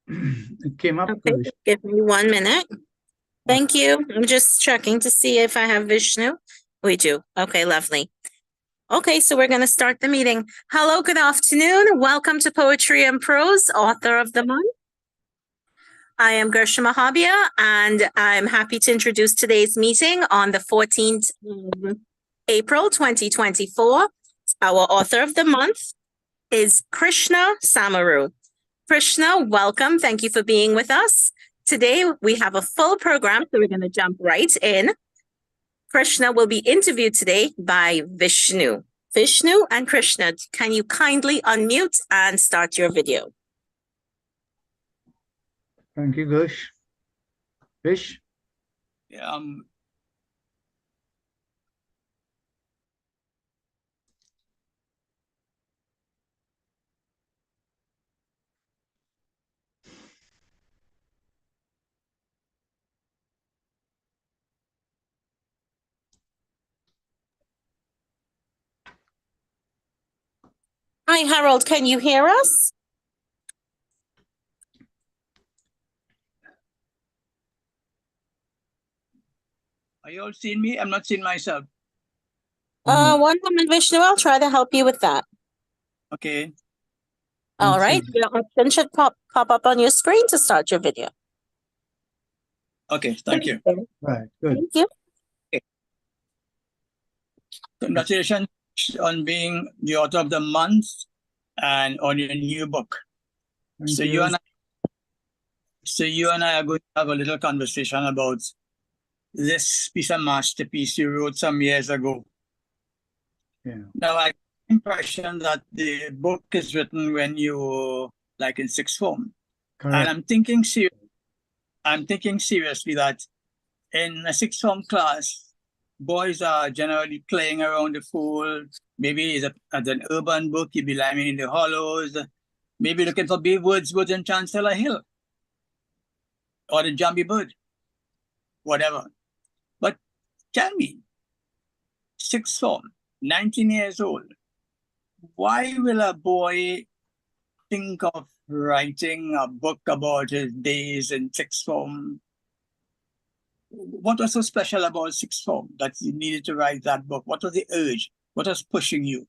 It came up Okay, first. give me 1 minute. Thank you. I'm just checking to see if I have Vishnu. We do. Okay, lovely. Okay, so we're going to start the meeting. Hello, good afternoon. Welcome to Poetry and Prose, Author of the Month. I am Gersha Mahabia, and I'm happy to introduce today's meeting on the 14th of April 2024. Our Author of the Month is Krishna Samaru. Krishna, welcome. Thank you for being with us. Today, we have a full program, so we're going to jump right in. Krishna will be interviewed today by Vishnu. Vishnu and Krishna, can you kindly unmute and start your video? Thank you, Gush. Vish? Hi, Harold, can you hear us? Are you all seeing me? I'm not seeing myself. 1 moment, Vishnu. I'll try to help you with that. Okay. All right. Your option should pop up on your screen to start your video. Okay, thank you. Right, good. Thank you. Okay. Congratulations on being the author of the month and on your new book. Thank you. You and I are going to have a little conversation about this piece of masterpiece you wrote some years ago. Yeah. Now, I get the impression that the book is written when you were like in sixth form. Correct. And I'm thinking seriously that in a sixth form class, boys are generally playing around the pool. Maybe as an urban book, you'd be lying in the hollows, maybe looking for big woods in Chancellor Hill, or the Jumbie Bird, whatever. But tell me, sixth form, 19 years old, why will a boy think of writing a book about his days in sixth form? What was so special about sixth form that you needed to write that book? What was the urge? What was pushing you?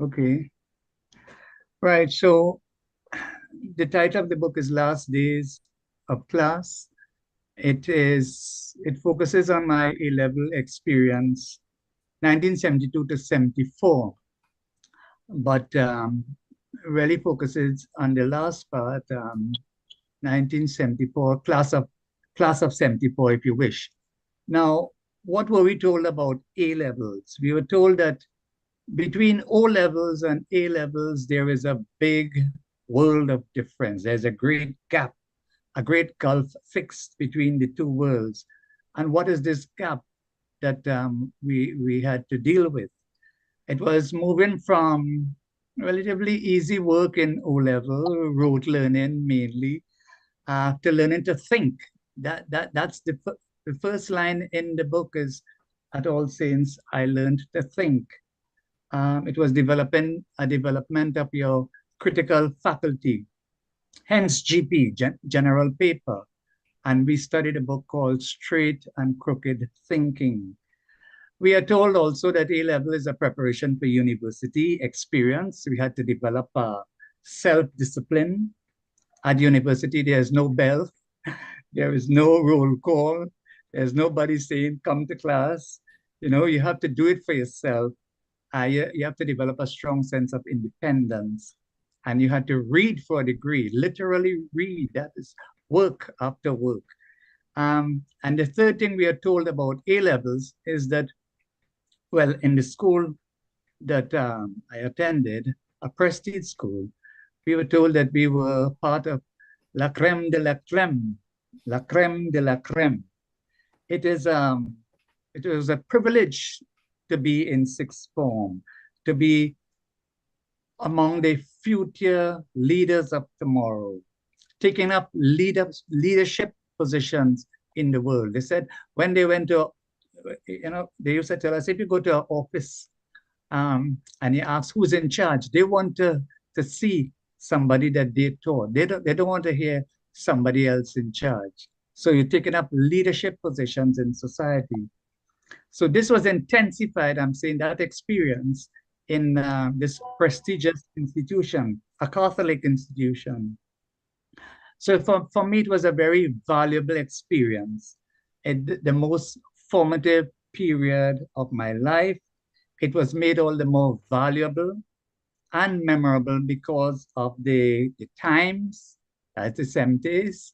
Okay. Right, so the title of the book is Last Days of Class. It focuses on my A-level experience, 1972 to 74, but really focuses on the last part, 1974, class of 74, if you wish. Now, what were we told about A-levels? We were told that between O-levels and A-levels, there is a big world of difference. There's a great gap, a great gulf fixed between the two worlds. And what is this gap that we had to deal with? It was moving from relatively easy work in O-level, rote learning mainly, to learning to think. That's the first line in the book is, at All Saints, I learned to think. It was a development of your critical faculty, hence GP, General Paper. And we studied a book called Straight and Crooked Thinking. We are told also that A-level is a preparation for university experience. We had to develop a self-discipline. At university, there's no bell, there is no roll call, there's nobody saying, come to class. You have to do it for yourself. You have to develop a strong sense of independence. And you had to read for a degree, literally read. That is work after work. And the third thing we are told about A-levels is that, well, in the school that I attended, a prestige school, we were told that we were part of la crème de la crème, la crème de la crème. It was a privilege to be in sixth form, to be among the future leaders of tomorrow, taking up leadership positions in the world. They said when they went to, they used to tell us, if you go to an office and you ask who's in charge, they want to see somebody that they taught. They don't want to hear somebody else in charge. So you're taking up leadership positions in society. So this was intensified, I'm saying, that experience in this prestigious institution, a Catholic institution. So for me, it was a very valuable experience. The most formative period of my life. It was made all the more valuable and memorable because of the times, that's the 70s,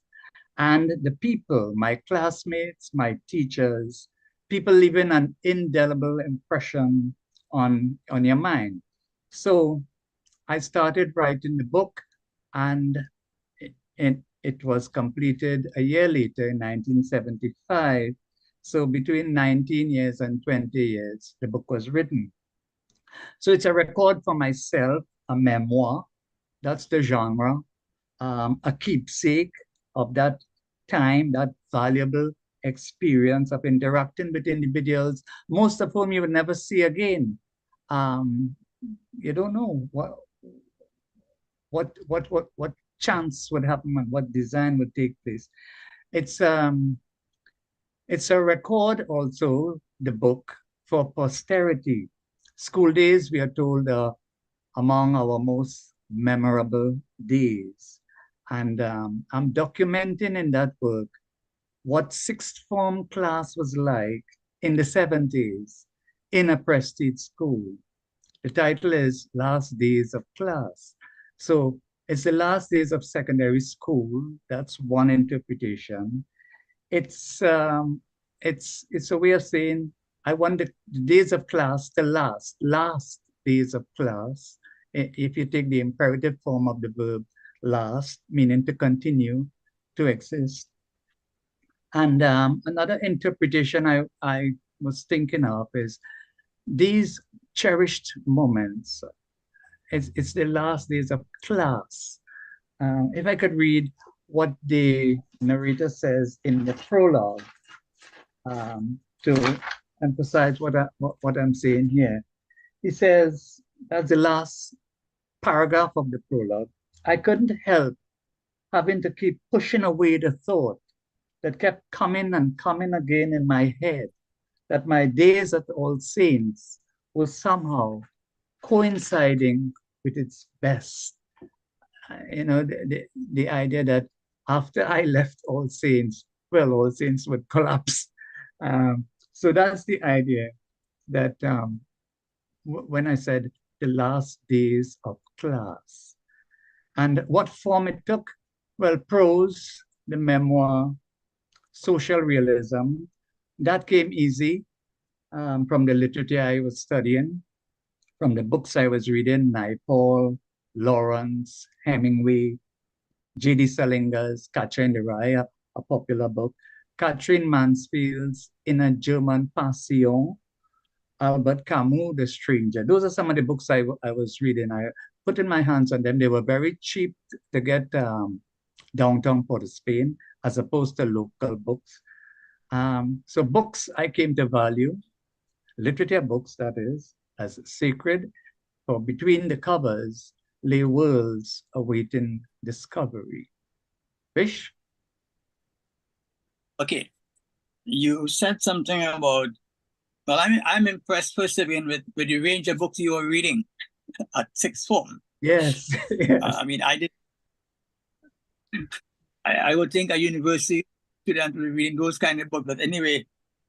and the people, my classmates, my teachers, people leaving an indelible impression on your mind. So I started writing the book, and it was completed a year later in 1975. So between 19 years and 20 years, the book was written. So it's a record for myself, a memoir, that's the genre, a keepsake of that time, that valuable experience of interacting with individuals, most of whom you would never see again. You don't know what chance would happen and what design would take place. It's a record also, the book, for posterity. School days, we are told, among our most memorable days. And I'm documenting in that book what sixth form class was like in the 70s in a prestige school. The title is Last Days of Class. So it's the last days of secondary school. That's one interpretation. It's a way of saying I want the days of class to last days of class. If you take the imperative form of the verb last, meaning to continue to exist. And another interpretation I was thinking of is these cherished moments. It's the last days of class. If I could read what the narrator says in the prologue to emphasize what I'm saying here. He says, that's the last paragraph of the prologue. I couldn't help having to keep pushing away the thought that kept coming and coming again in my head, that my days at All Saints were somehow coinciding with its best. The idea that after I left All Saints, well, All Saints would collapse. So that's the idea that when I said the last days of class. And what form it took? Well, prose, the memoir, social realism, that came easy from the literature I was studying, from the books I was reading, Naipaul, Lawrence, Hemingway, J.D. Salinger's Catcher in the Rye, a popular book, Catherine Mansfield's In a German Passion, Albert Camus, The Stranger. Those are some of the books I was reading. I put in my hands on them. They were very cheap to get downtown Port of Spain, as opposed to local books. So books I came to value, literature books, that is, as sacred, for between the covers lay worlds awaiting discovery. Fish? Okay. You said something about, well, I'm impressed first again with the range of books you were reading at sixth form. Yes. Yes. I would think a university student would be reading those kind of books. But anyway,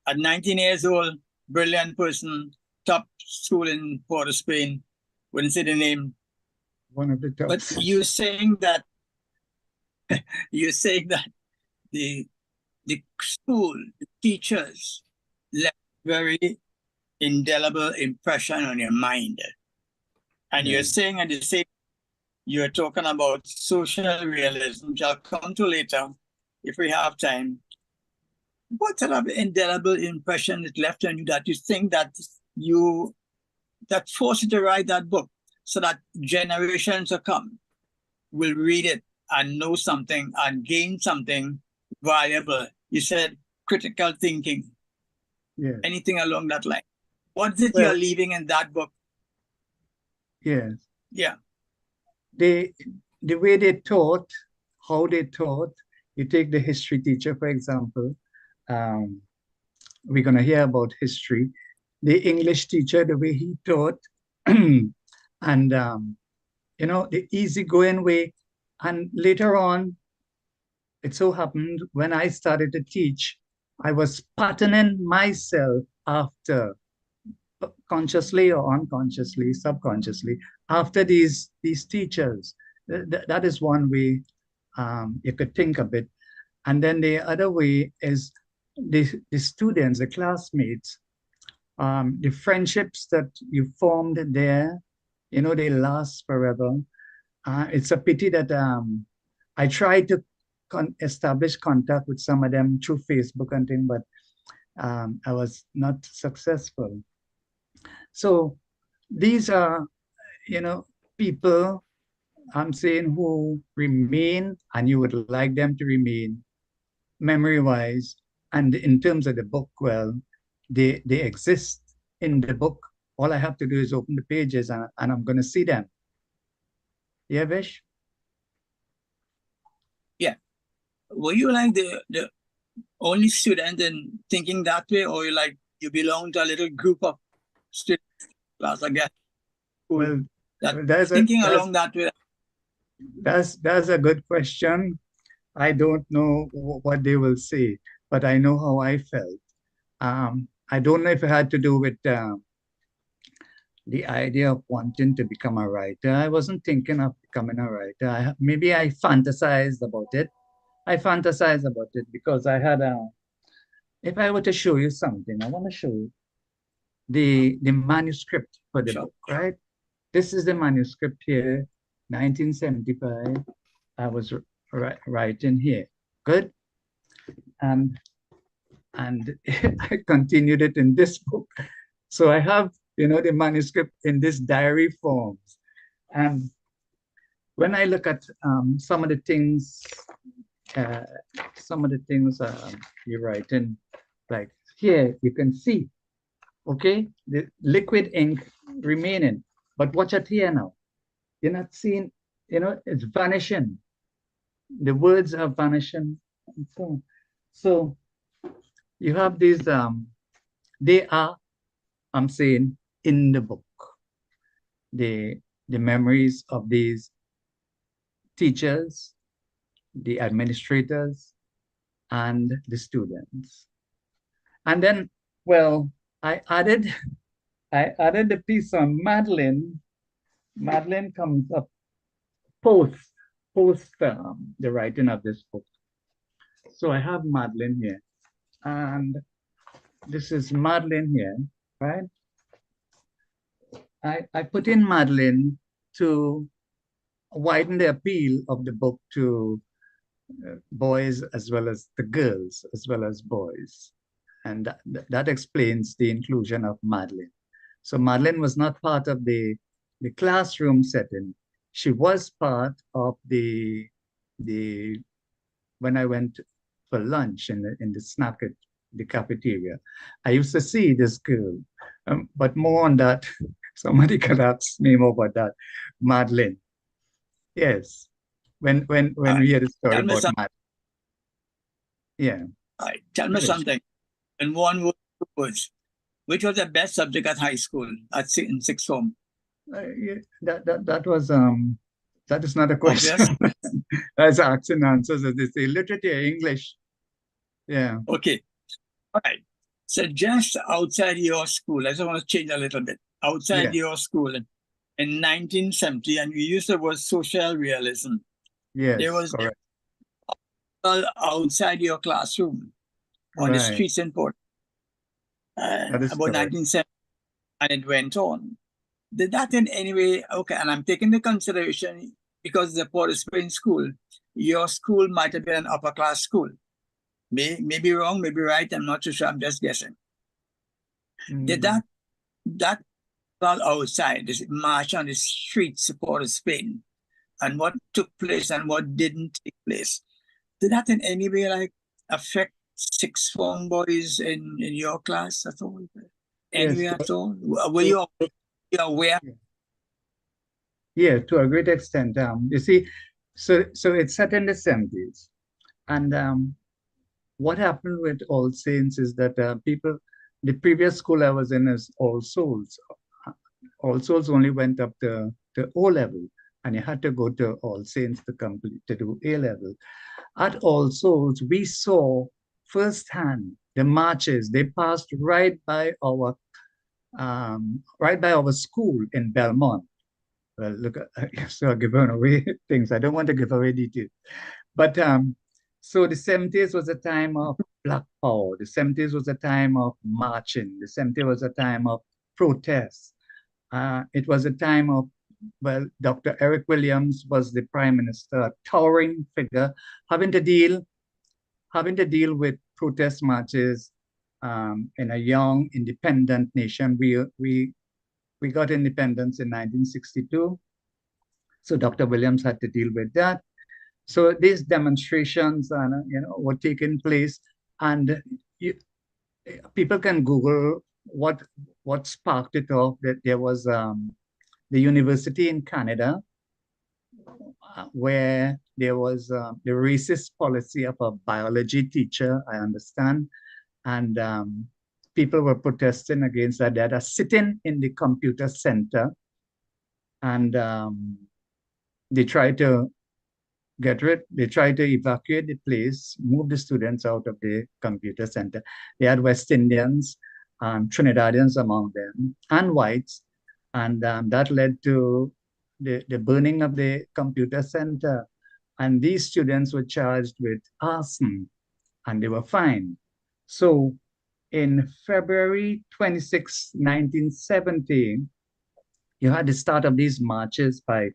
at 19 years old, brilliant person, top school in Port of Spain, wouldn't say the name. One of the top. But you're saying that the school, the teachers left very indelible impression on your mind. And you're saying at the same, you're talking about social realism, which I'll come to later if we have time. What sort of indelible impression it left on you that you think that forced you to write that book so that generations to come will read it and know something and gain something valuable? You said critical thinking. Yes. Anything along that line? What is it you're leaving in that book? Yes. Yeah. The the way they taught, how they taught. You take the history teacher, for example. We're going to hear about history. The English teacher, the way he taught, and the easygoing way. And later on, it so happened when I started to teach, I was patterning myself after, consciously or unconsciously, subconsciously, after these teachers. That is one way you could think of it. And then the other way is the students, the classmates, the friendships that you formed there, they last forever. It's a pity that I tried to establish contact with some of them through Facebook and things, but I was not successful. So these are, people I'm saying who remain, and you would like them to remain memory-wise. And in terms of the book, well, they exist in the book. All I have to do is open the pages and I'm going to see them. Yeah, Vish? Yeah. Were you like the only student in thinking that way, or you belong to a little group of students class again? Well, thinking along that way. That's a good question. I don't know what they will say, but I know how I felt. I don't know if it had to do with the idea of wanting to become a writer. I wasn't thinking of becoming a writer. Maybe I fantasized about it. Because I had if I were to show you something, I want to show you the manuscript for the book, right? This is the manuscript here, 1975. I was writing here. Good. And I continued it in this book. So I have, the manuscript in this diary forms. And when I look at some of the things you're writing, like here, you can see, okay, the liquid ink remaining. But watch it here now. You're not seeing, it's vanishing. The words are vanishing. And so on. So you have these, they are, I'm saying, in the book. The memories of these teachers, the administrators, and the students. And then, well, I added the piece on Madeline. Madeline comes up post the writing of this book. So I have Madeline here, and this is Madeline here, right? I put in Madeline to widen the appeal of the book to boys as well as the girls, as well as boys. And that explains the inclusion of Madeline. So Madeline was not part of the classroom setting. She was part of the when I went for lunch in the snack at the cafeteria. I used to see this girl, but more on that. Somebody could ask me more about that. Madeline. Yes. When we had a story about Madeline. Yeah. Tell me something. In one word, which was the best subject at high school in sixth form? Yeah, that is not a question. That's asks and answers, as they say. Literature, English. Yeah. Okay. All right. So just outside your school, I just want to change a little bit. Outside your school in 1970, and we used the word social realism. Yes, there was correct. Outside your classroom on the streets in Port. About 1970, and it went on. Did that in any way, okay, and I'm taking the consideration because it's a Port Spring school, your school might have been an upper class school. Maybe wrong, maybe right, I'm not too sure, I'm just guessing. Did that outside, this march on the streets of Port Spain, and what took place and what didn't take place, did that in any way affect sixth form boys in your class at all? Anyway, at all? Were you aware? Yeah, to a great extent. You see, So it's set in the 70s. And what happened with All Saints is that the previous school I was in is All Souls. All Souls only went up to O level, and you had to go to All Saints to complete to do A level. At All Souls, we saw firsthand the marches. They passed right by our school in Belmont. Well, look, so I'm giving away things. I don't want to give away details. But so the 70s was a time of Black Power. The 70s was a time of marching. The 70s was a time of protest. It was a time of, well, Dr. Eric Williams was the prime minister, a towering figure, having to deal with protest marches in a young, independent nation. We got independence in 1962. So Dr. Williams had to deal with that. So these demonstrations were taking place, and people can Google what sparked it off. That there was the university in Canada where there was the racist policy of a biology teacher, I understand, and people were protesting against that. They had a sit-in in the computer center, and they tried to evacuate the place, move the students out of the computer center. They had West Indians, Trinidadians among them, and whites, and that led to the burning of the computer center. And these students were charged with arson, and they were fined. So in February 26, 1970, you had the start of these marches by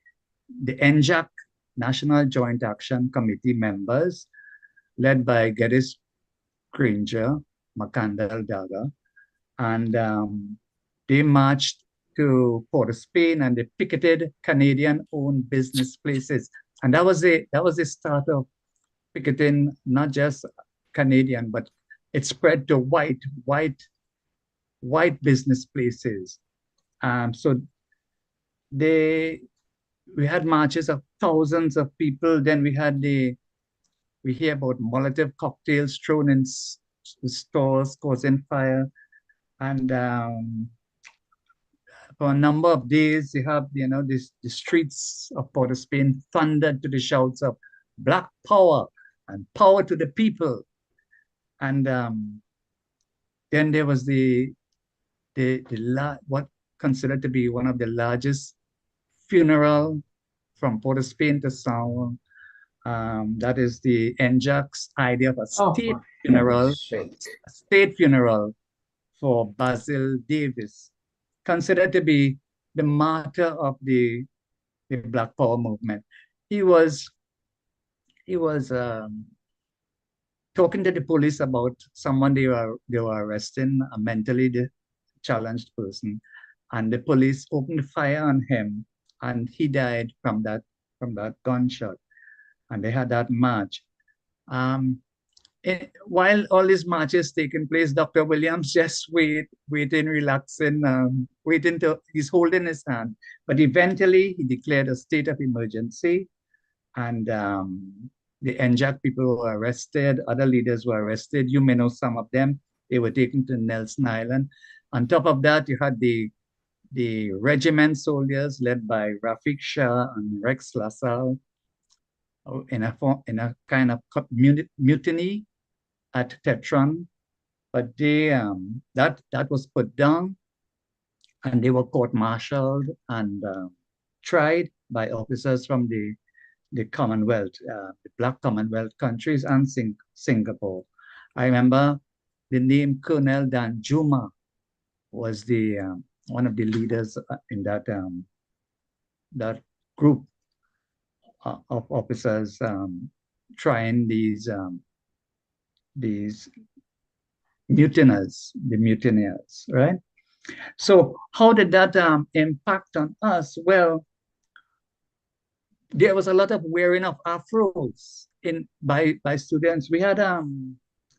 the NJAC, National Joint Action Committee members, led by Geddes Granger, Macandal Daga, and they marched to Port of Spain, and they picketed Canadian-owned business places. And that was the start of picketing, not just Canadian, but it spread to white business places. So we had marches of thousands of people. Then we hear about Molotov cocktails thrown in stores, causing fire. And for a number of days, you have, the streets of Port of Spain thundered to the shouts of Black Power and power to the people. And then there was what considered to be one of the largest funeral from Port of Spain to Saint. That is the NJAC's idea of a state funeral for Basil Davis, considered to be the martyr of the Black Power movement. He was talking to the police about someone they were arresting, a mentally challenged person, and the police opened fire on him, and he died from that gunshot. And they had that march. While all these marches taking place, Dr. Williams just waiting, relaxing, waiting till he's holding his hand. But eventually he declared a state of emergency, and the NJAC people were arrested, other leaders were arrested. You may know some of them. They were taken to Nelson Island. On top of that, you had the regiment soldiers led by Rafiq Shah and Rex LaSalle in a kind of mutiny at Tetron, but they that was put down, and they were court-martialed and tried by officers from the Commonwealth, the Black Commonwealth countries, and Singapore. I remember the name Colonel Danjuma was the one of the leaders in that group of officers trying these mutineers, right? So how did that impact on us? Well, there was a lot of wearing of afros by students. We had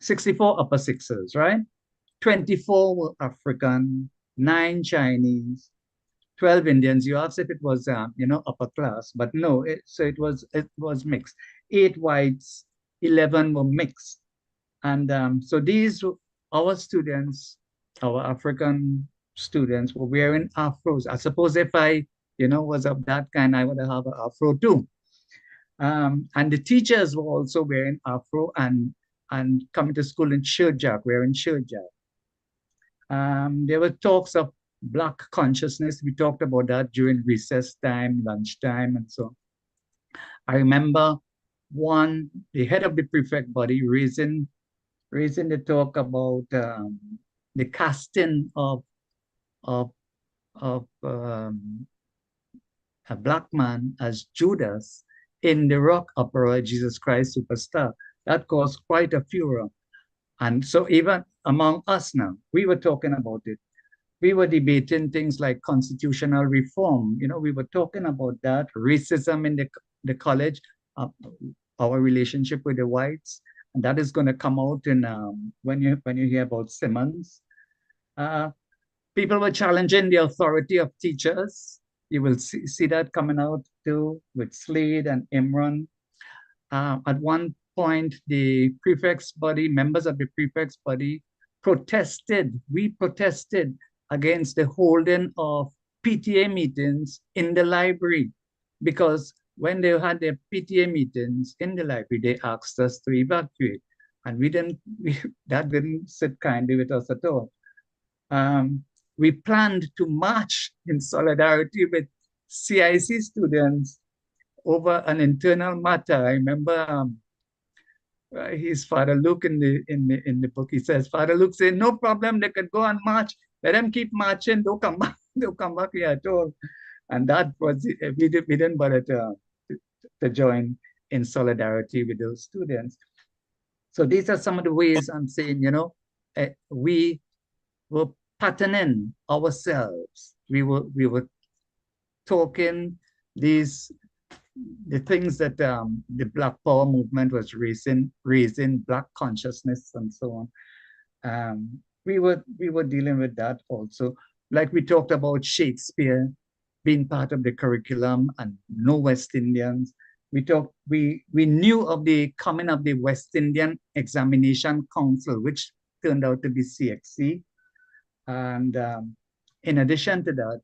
64 upper sixers, right? 24 were African, 9 Chinese, 12 Indians. You asked if it was, upper class, but no, so it was mixed. 8 whites, 11 were mixed. And so our students, our African students were wearing afros. I suppose if I, was of that kind, I would have an afro too. And the teachers were also wearing afro and coming to school in shirt jack, wearing shirt jack. There were talks of Black consciousness. We talked about that during recess time, lunchtime, and so on. I remember the head of the prefect body raising the talk about the casting of a Black man as Judas in the rock opera Jesus Christ Superstar. That caused quite a furor. And so even among us now, we were talking about it. We were debating things like constitutional reform. We were talking about that, racism in the college, our relationship with the whites. And that is going to come out in when you hear about Simmons. People were challenging the authority of teachers. You will see that coming out too with Slade and Imran. At one point, the prefect's body, members of the prefect's body, protested. We protested against the holding of PTA meetings in the library, because when they had their PTA meetings in the library, they asked us to evacuate, and that didn't sit kindly with us at all. We planned to march in solidarity with CIC students over an internal matter. I remember his Father Luke in the book. He says, Father Luke said, no problem, they could go and march. Let them keep marching. Don't come back. Don't come back here at all. And that was it. We didn't bother to join in solidarity with those students. So these are some of the ways I'm saying, we were patterning ourselves. We were talking the things that the Black Power movement was raising Black consciousness and so on. We were dealing with that also. Like we talked about Shakespeare being part of the curriculum and no West Indians. We knew of the coming of the West Indian Examination Council, which turned out to be CXC. And in addition to that,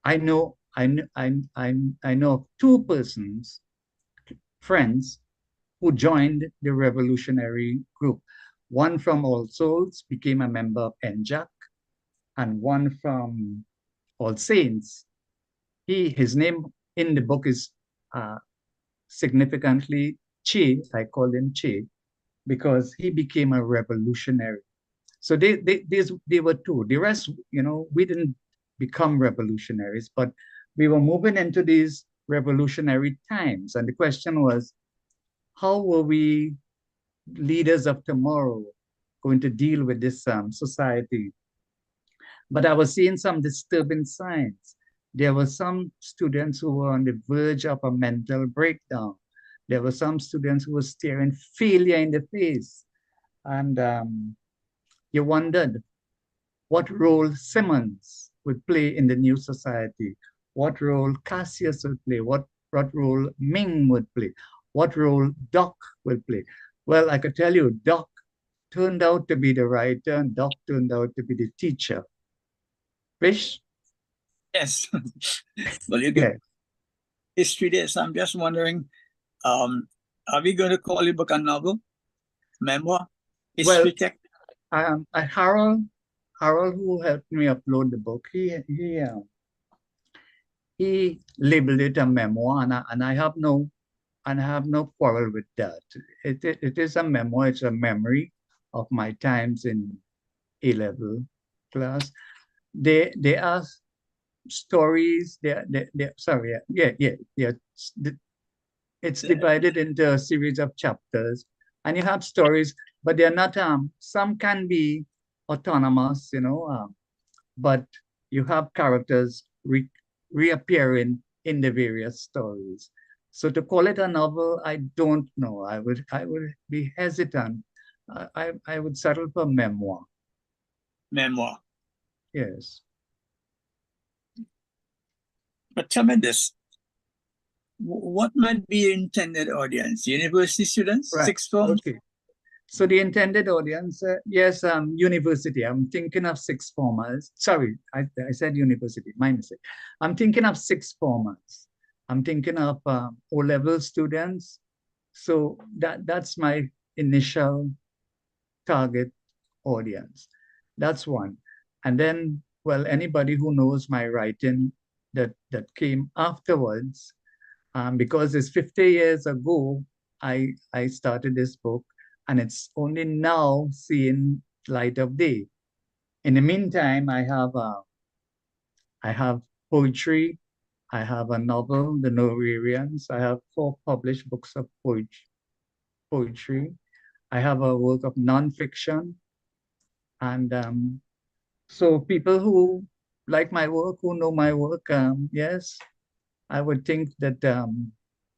I know of 2 persons, friends, who joined the revolutionary group. One from All Souls became a member of NJAC, and one from All Saints. His name in the book is significantly Che. I call him Che because he became a revolutionary. So they were 2. The rest, we didn't become revolutionaries, but we were moving into these revolutionary times. And the question was, how were we leaders of tomorrow going to deal with this society? But I was seeing some disturbing signs. There were some students who were on the verge of a mental breakdown. There were some students who were staring failure in the face. And you wondered what role Simmons would play in the new society, what role Cassius would play, what role Ming would play, what role Doc would play. Well, I could tell you, Doc turned out to be the writer, and Doc turned out to be the teacher. Fish? Yes. Well, you Yeah. get history there. So I'm just wondering, are we going to call the book a novel, memoir, history text? Harold, who helped me upload the book, he labeled it a memoir, and I have no quarrel with that. It is a memoir. It's a memory of my times in A-level class. They are stories. It's divided into a series of chapters, and you have stories, but they're not. Some can be autonomous, but you have characters reappearing in the various stories. So to call it a novel, I don't know. I would be hesitant. I would settle for memoir. Memoir. Yes. But tell me this, what might be your intended audience? University students, Right. sixth form? Okay. So the intended audience, yes, university. I'm thinking of sixth formers. Sorry, I said university, my mistake. I'm thinking of sixth formers. I'm thinking of O-level students. So that's my initial target audience. That's one. And then, well, anybody who knows my writing that came afterwards, because it's 50 years ago, I started this book, and it's only now seeing light of day. In the meantime, I have poetry, I have a novel, The Norwegians. I have 4 published books of poetry. I have a work of nonfiction, and so people who like my work, who know my work, yes, I would think that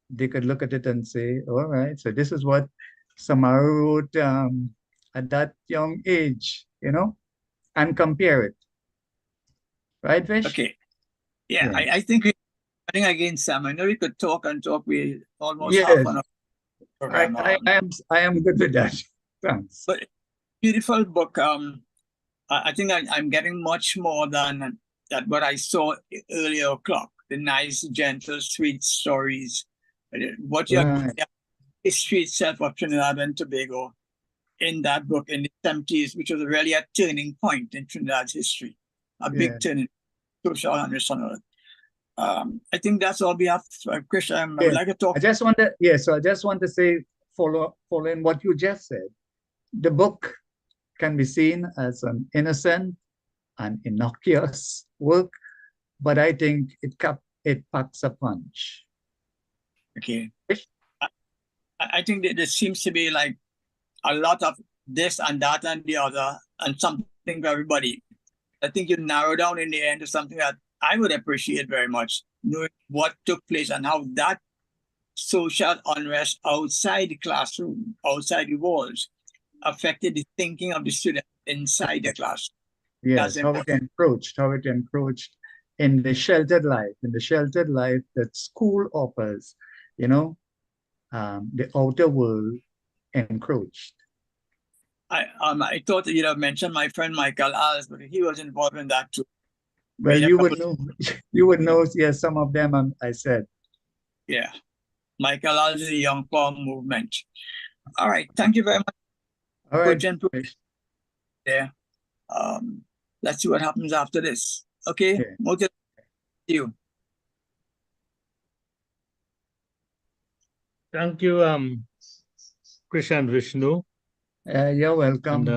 they could look at it and say, all right, so this is what Samara wrote at that young age, and compare it. Right, Vish? Okay. Yeah, Yeah. I think we're running against Sam. I know we could talk and talk. We almost Yes. half an hour I, program. I am good with that. Thanks. But beautiful book. I think I'm getting much more than that what I saw earlier o'clock. The nice, gentle, sweet stories. What you Right. history itself of Trinidad and Tobago in that book in the 70s, which was really a turning point in Trinidad's history. A big Yeah. turning social and I think that's all we have. Chris, I would Yeah. like to talk. I just want to say, following what you just said, the book can be seen as an innocent and innocuous work, but I think it packs a punch. Okay. I think that there seems to be like a lot of this and that and the other and something for everybody. I think you narrow down in the end to something that I would appreciate very much, knowing what took place and how that social unrest outside the classroom, outside the walls, affected the thinking of the student inside the class. Yes, how it encroached in the sheltered life that school offers, the outer world encroached. I thought that you'd have mentioned my friend Michael Als, but he was involved in that too. Well, you would know, yes, some of them I said. Yeah. Michael Als is the Young Power Movement. All right. Thank you very much. All right. There. Let's see what happens after this. Okay. Okay. You. Thank you, Krish and Vishnu. You're welcome.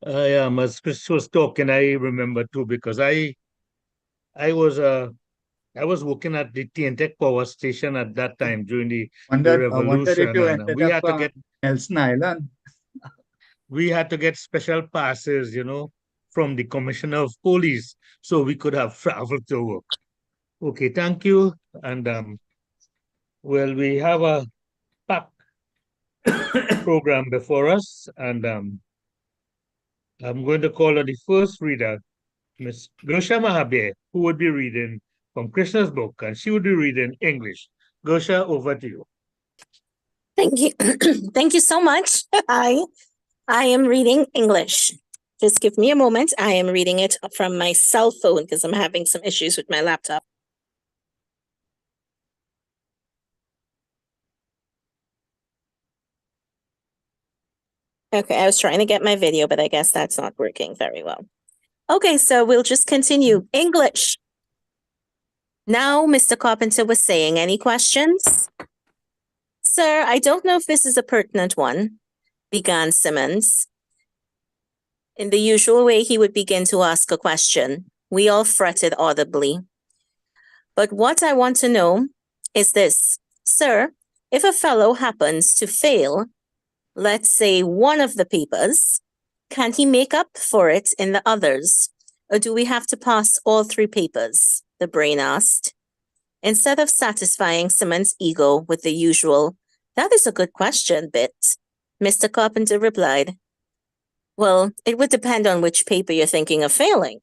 And as Chris was talking, I remember too, because I was working at the TNTech power station at that time during the revolution. I wondered if you and we had to get Nelson Island. We had to get special passes, from the Commissioner of Police, so we could have traveled to work. Okay, thank you. And well, we have a packed program before us, and I'm going to call on the first reader, Miss Gosha Mahabir, who would be reading from Krishna's book, and she would be reading English. Gosha, over to you. Thank you. Thank you so much. I am reading English. Just give me a moment. I am reading it from my cell phone because I'm having some issues with my laptop. Okay, I was trying to get my video, but I guess that's not working very well. Okay, so we'll just continue. English. Now, Mr. Carpenter was saying, any questions? Sir, I don't know if this is a pertinent one, began Simmons. In the usual way, he would begin to ask a question. We all fretted audibly. But what I want to know is this. Sir, if a fellow happens to fail, let's say one of the papers, can he make up for it in the others? Or do we have to pass all 3 papers? The brain asked. Instead of satisfying Simmons' ego with the usual, that is a good question, bit, Mr. Carpenter replied, well, it would depend on which paper you're thinking of failing.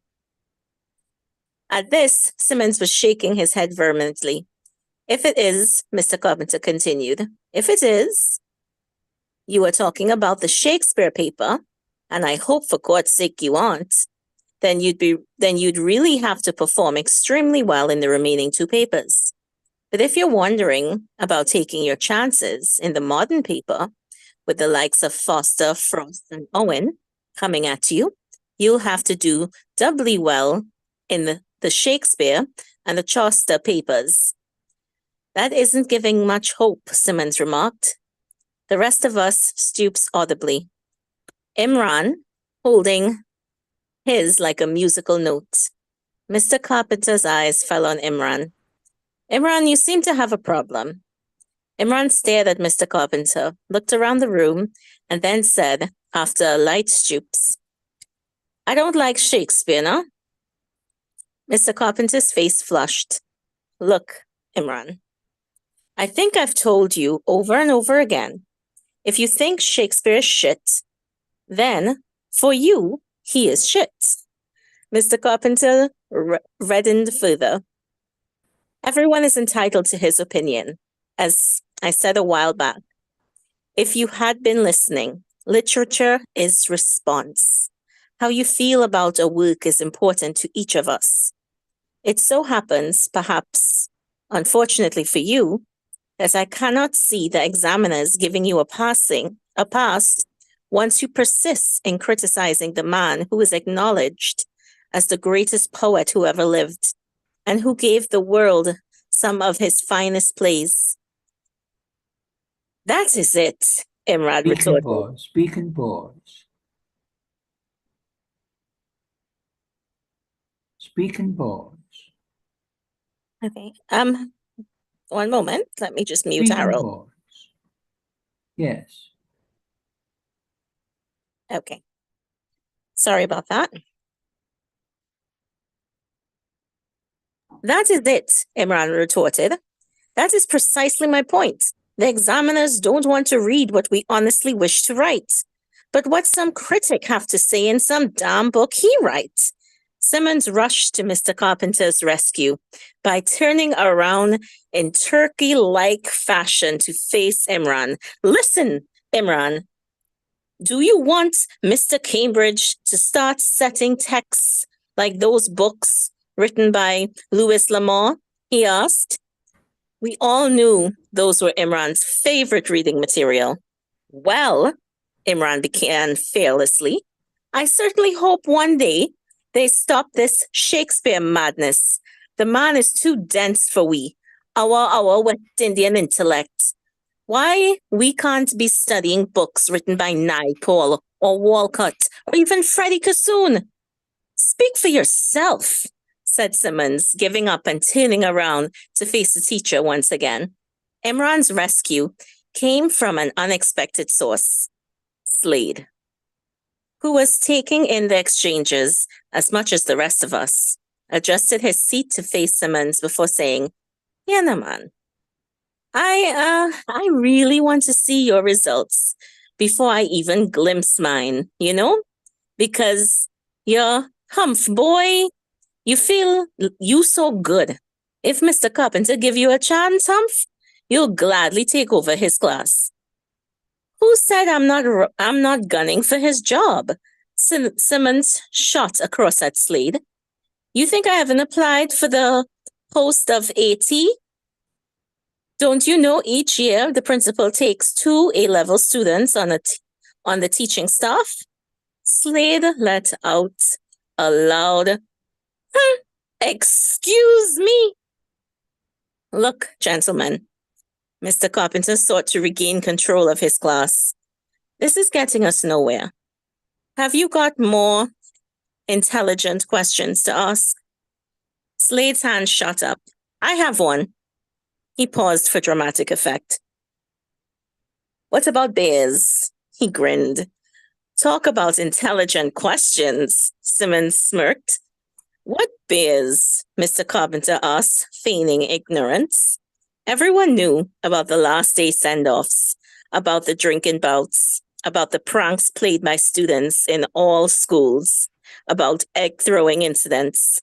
At this, Simmons was shaking his head vehemently. If it is, Mr. Carpenter continued, if it is, you are talking about the Shakespeare paper, and I hope for God's sake you aren't, then you'd really have to perform extremely well in the remaining two papers. But if you're wondering about taking your chances in the modern paper, with the likes of Foster, Frost, and Owen coming at you, you'll have to do doubly well in the Shakespeare and the Chaucer papers. That isn't giving much hope, Simmons remarked. The rest of us stoops audibly. Imran, holding his like a musical note. Mr. Carpenter's eyes fell on Imran. Imran, you seem to have a problem. Imran stared at Mr. Carpenter, looked around the room, and then said, after a light stoops, I don't like Shakespeare, no? Mr. Carpenter's face flushed. Look, Imran, I think I've told you over and over again, if you think Shakespeare is shit, then, for you, he is shit. Mr. Carpenter reddened further. Everyone is entitled to his opinion. As I said a while back, if you had been listening, literature is response. How you feel about a work is important to each of us. It so happens, perhaps, unfortunately for you, that I cannot see the examiners giving you a pass once you persist in criticizing the man who is acknowledged as the greatest poet who ever lived and who gave the world some of his finest plays. That is it, Imran retorted. Speak and pause. Speak and pause. Okay. One moment. Let me just mute Speak and Harold. pause. Yes. Okay. Sorry about that. That is it, Imran retorted. That is precisely my point. The examiners don't want to read what we honestly wish to write, but what some critic have to say in some damn book he writes. Simmons rushed to Mr. Carpenter's rescue by turning around in turkey-like fashion to face Imran. Listen, Imran, do you want Mr. Cambridge to start setting texts like those books written by Louis L'Amour? He asked. We all knew those were Imran's favorite reading material. Well, Imran began fearlessly, I certainly hope one day they stop this Shakespeare madness. The man is too dense for we, our West Indian intellect. Why we can't be studying books written by Naipaul or Walcott or even Freddie Cassoon? Speak for yourself, said Simmons, giving up and turning around to face the teacher once again. Imran's rescue came from an unexpected source, Slade, who was taking in the exchanges as much as the rest of us, adjusted his seat to face Simmons before saying, Yeah, no, man. I really want to see your results before I even glimpse mine, you know? Because you're humph, boy. You feel you so good. If Mr. Carpenter give you a chance, Humph, you'll gladly take over his class. Who said I'm not gunning for his job? Simmons shot across at Slade. You think I haven't applied for the post of AT? Don't you know each year the principal takes 2 A-level students on the teaching staff? Slade let out a loud, Excuse me. Look, gentlemen, Mr. Carpenter sought to regain control of his class. This is getting us nowhere. Have you got more intelligent questions to ask? Slade's hand shot up. I have one. He paused for dramatic effect. What about bears? He grinned. Talk about intelligent questions, Simmons smirked. What bears? Mr. Carpenter asked, feigning ignorance. Everyone knew about the last day send-offs, about the drinking bouts, about the pranks played by students in all schools, about egg-throwing incidents.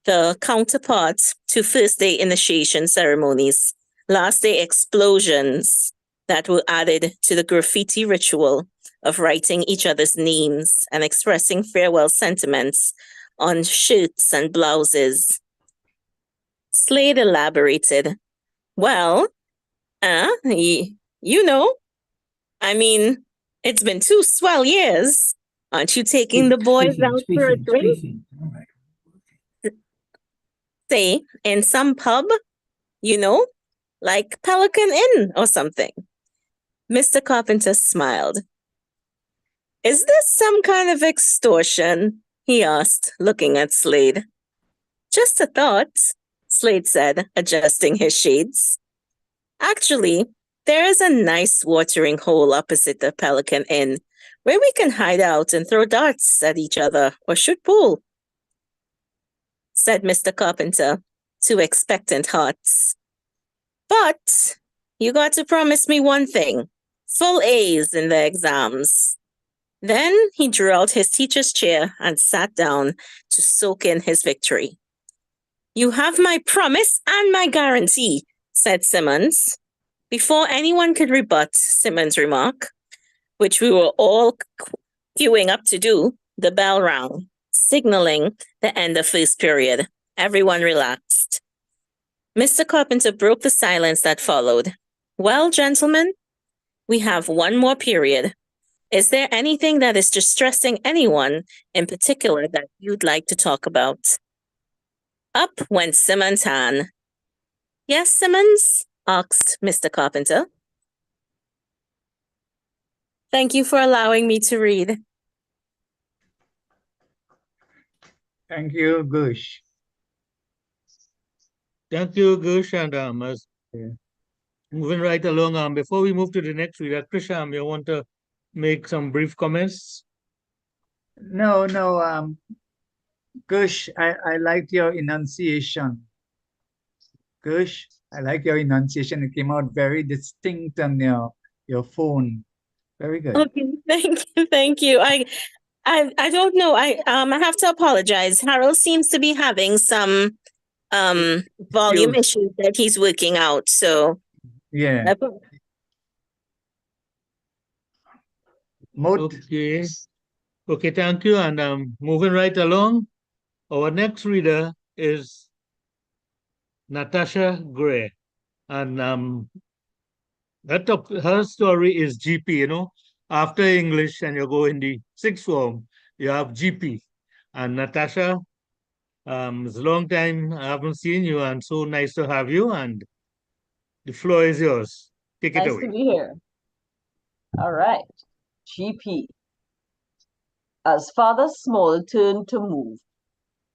the counterpart to first day initiation ceremonies, last day explosions that were added to the graffiti ritual of writing each other's names and expressing farewell sentiments on shirts and blouses. Slade elaborated, well, you know, I mean, it's been 2 swell years. Aren't you taking the boys out for a drink? All right. Say, in some pub, you know, like Pelican Inn or something. Mr. Carpenter smiled. Is this some kind of extortion? He asked, looking at Slade. Just a thought, Slade said, adjusting his shades. Actually, there is a nice watering hole opposite the Pelican Inn where we can hide out and throw darts at each other or shoot pool, said Mr. Carpenter to expectant hearts. But you got to promise me one thing, full A's in the exams. Then he drew out his teacher's chair and sat down to soak in his victory. You have my promise and my guarantee, said Simmons. Before anyone could rebut Simmons' remark, which we were all queuing up to do, the bell rang, signaling the end of first period. Everyone relaxed. Mr. Carpenter broke the silence that followed. Well, gentlemen, we have one more period. Is there anything that is distressing anyone in particular that you'd like to talk about? Up went Simmons' hand. Yes, Simmons? Asked Mr. Carpenter. Thank you for allowing me to read. Thank you, Gush. Thank you, Gush, and as Yeah. moving right along, before we move to the next reader, Krisham, you want to make some brief comments? No, Gush, I liked your enunciation. Gush, I like your enunciation. It came out very distinct on your phone. Very good. Okay, thank you. I don't know. I have to apologize. Harold seems to be having some volume issues that he's working out. So Yeah. Okay. Okay, thank you. And moving right along, our next reader is Natasha Gray. And her story is GP, you know. After English and you go in the sixth form, you have GP. And Natasha, it's a long time I haven't seen you, and so nice to have you. And the floor is yours. Take it Nice away. to be here. All right. GP. As Father Small turned to move,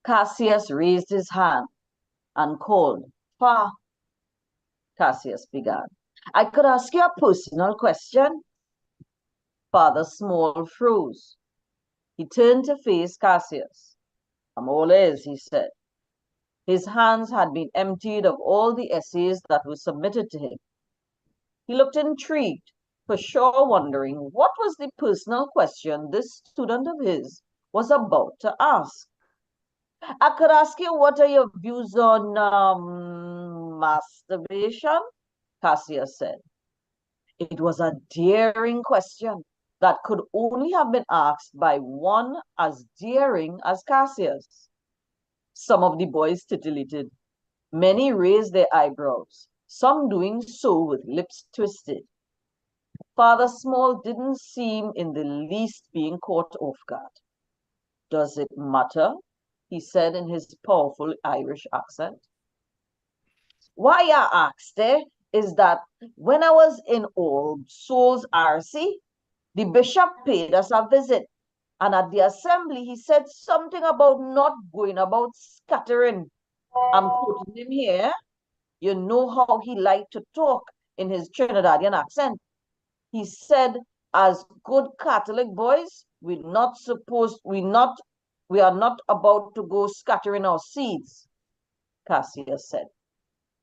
Cassius raised his hand and called, "Pa." Cassius began. "I could ask you a personal question?" Father Small froze. He turned to face Cassius. "I'm all ears," he said. His hands had been emptied of all the essays that were submitted to him. He looked intrigued, for sure wondering what was the personal question this student of his was about to ask. "I could ask you, what are your views on masturbation?" Cassius said. It was a daring question that could only have been asked by one as daring as Cassius. Some of the boys titillated. Many raised their eyebrows, some doing so with lips twisted. Father Small didn't seem in the least being caught off guard. "Does it matter?" he said in his powerful Irish accent. "Why I asked is that when I was in Old Souls RC, the bishop paid us a visit, and at the assembly he said something about not going about scattering. I'm quoting him here. You know how he liked to talk in his Trinidadian accent. He said, as good Catholic boys, we are not about to go scattering our seeds," Cassius said.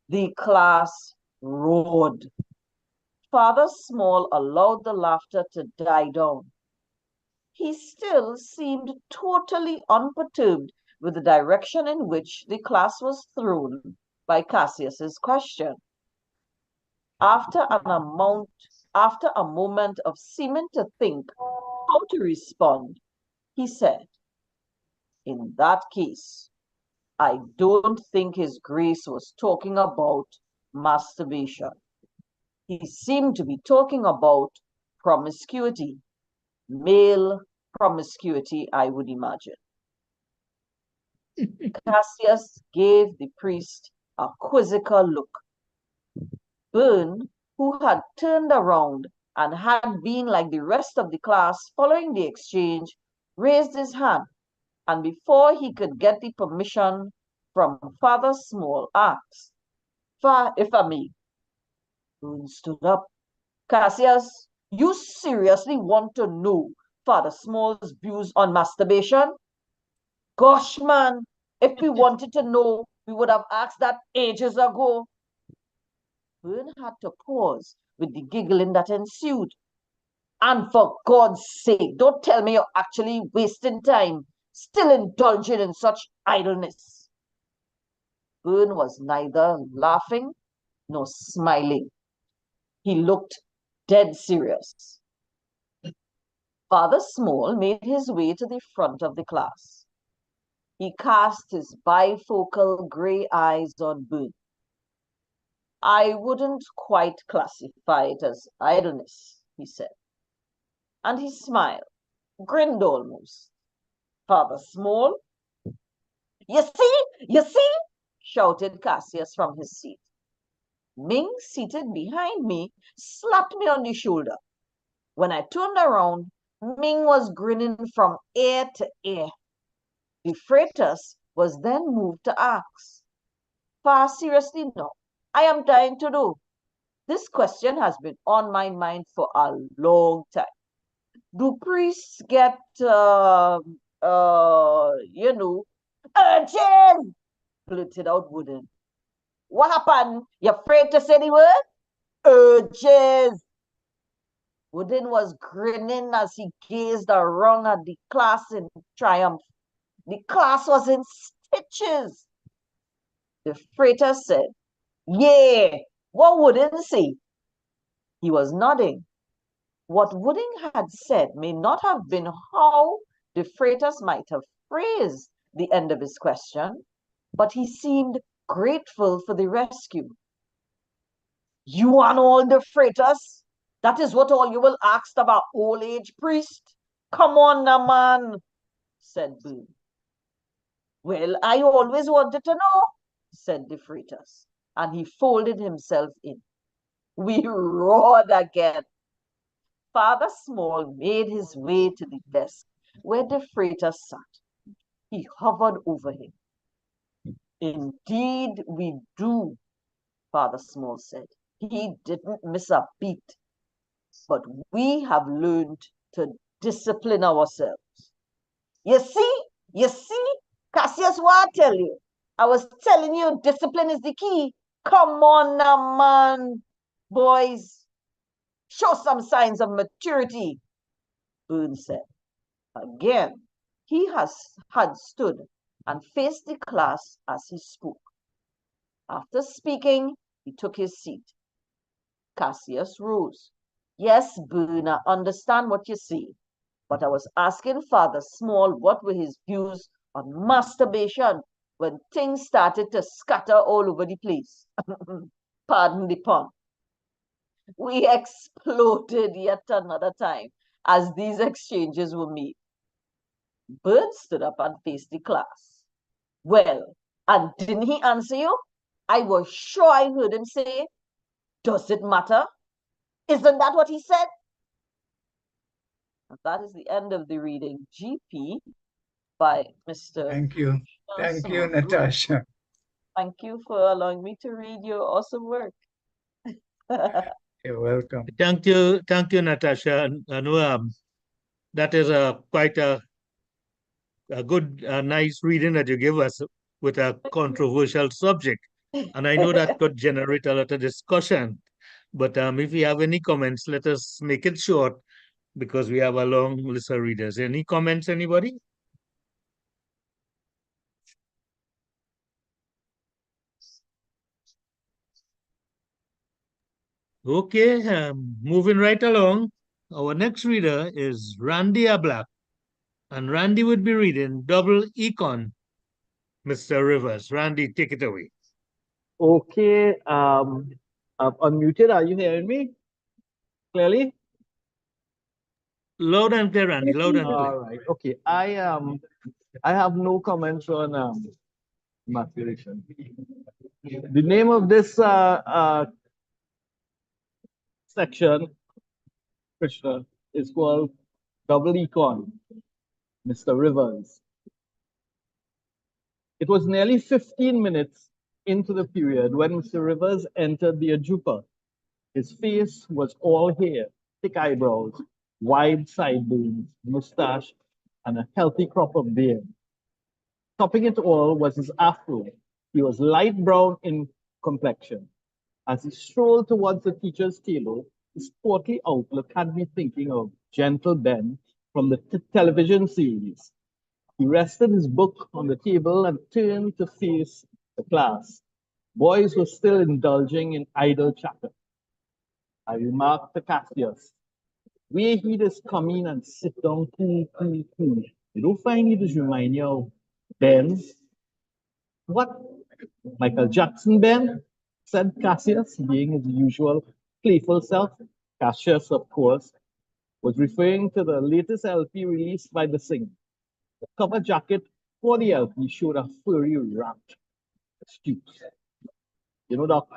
The class roared. Father Small allowed the laughter to die down. He still seemed totally unperturbed with the direction in which the class was thrown by Cassius's question. After a moment of seeming to think how to respond, he said, "In that case, I don't think His Grace was talking about masturbation. He seemed to be talking about promiscuity, male promiscuity, I would imagine." Cassius gave the priest a quizzical look. Byrne, who had turned around and had been like the rest of the class following the exchange, raised his hand, and before he could get the permission from Father Small, asked, "If I may." Byrne stood up. "Cassius, you seriously want to know Father Small's views on masturbation? Gosh, man, if we wanted to know, we would have asked that ages ago." Byrne had to pause with the giggling that ensued. "And for God's sake, don't tell me you're actually wasting time, still indulging in such idleness." Byrne was neither laughing nor smiling. He looked dead serious. Father Small made his way to the front of the class. He cast his bifocal grey eyes on Byrne. "I wouldn't quite classify it as idleness," he said. And he smiled, grinned almost. "Father Small?" You see, shouted Cassius from his seat. Ming, seated behind me, slapped me on the shoulder. When I turned around, Ming was grinning from ear to ear. The freitas was then moved to ask, "Far seriously now, I am dying to know. This question has been on my mind for a long time. Do priests get, urgent?" blurted out Wooden. "What happened? You afraid to say the word? Urges." Wooden was grinning as he gazed around at the class in triumph. The class was in stitches. The freighter said, "Yeah, what Wooden say?" He was nodding. What Wooden had said may not have been how the freightas might have phrased the end of his question, but he seemed grateful for the rescue. "You and all the freightas? That is what all you will ask of our old age priest? Come on now, man," said Byrne. "Well, I always wanted to know," said the freightas, and he folded himself in. We roared again. Father Small made his way to the desk where the freighter sat. He hovered over him. "Indeed we do," Father Small said. He didn't miss a beat. "But we have learned to discipline ourselves. You see, Cassius, what I tell you? I was telling you discipline is the key. Come on now, man. Boys, show some signs of maturity," Byrne said. Again, he had stood and faced the class as he spoke. After speaking, he took his seat. Cassius rose. "Yes, Byrne, I understand what you say, but I was asking Father Small what were his views on masturbation when things started to scatter all over the place." Pardon the pun. We exploded yet another time as these exchanges were made. Byrne stood up and faced the class. "Well, and didn't he answer you? I was sure I heard him say, 'Does it matter?' Isn't that what he said?" And that is the end of the reading. GP by Mr. Thank you. Thank you, Small. Natasha. Thank you for allowing me to read your awesome work. You're welcome. Thank you, Natasha. I know that is quite a good, nice reading that you give us with a controversial subject. And I know that could generate a lot of discussion. But if you have any comments, let us make it short because we have a long list of readers. Any comments, anybody? Okay, moving right along. Our next reader is Randy Ablak, and Randy would be reading Double Econ. Mr. Rivers, Randy, take it away. Okay, I'm unmuted. Are you hearing me clearly? Loud and clear, Randy, loud and clear. All right. Okay. I have no comments on maturation. The name of this section, Krishna, is called Double Econ, Mr. Rivers. It was nearly 15 minutes into the period when Mr. Rivers entered the Ajupa. His face was all hair, thick eyebrows, wide sideburns, mustache, and a healthy crop of beard. Topping it all was his afro. He was light brown in complexion. As he strolled towards the teacher's table, his portly outlook had me thinking of Gentle Ben from the television series. He rested his book on the table and turned to face the class. Boys were still indulging in idle chatter. I remarked to Cassius, where he just come in and sit down cool. You don't find he just remind you of Ben? What? Michael Jackson Ben? Said Cassius, being his usual playful self. Cassius, of course, was referring to the latest LP released by the singer. The cover jacket for the LP showed a furry rat. Astute. You know, Doc,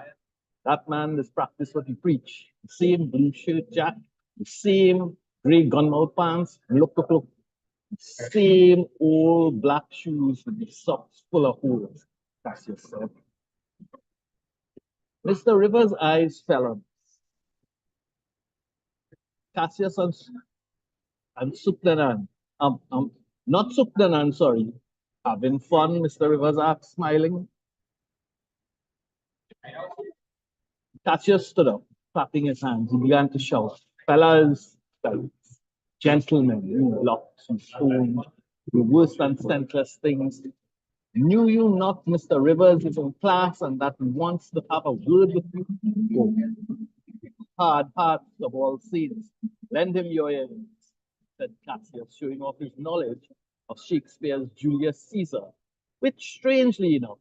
that man is practice what he preach. The same blue shirt jack, the same gray gunmouth pants, look, the same old black shoes with the socks full of holes. Cassius said. Mr. Rivers' eyes fell on Cassius and Supnanan. Not Supnanan, sorry. Having fun, Mr. Rivers asked, smiling. Cassius stood up, clapping his hands. He began to shout, fellas, gentlemen, you locks and stones, you worse than senseless things. Knew you not Mr. Rivers is in class and that he wants to have a word with you? Oh, hard hearts of all saints, lend him your ears, said Cassius, showing off his knowledge of Shakespeare's Julius Caesar, which, strangely enough,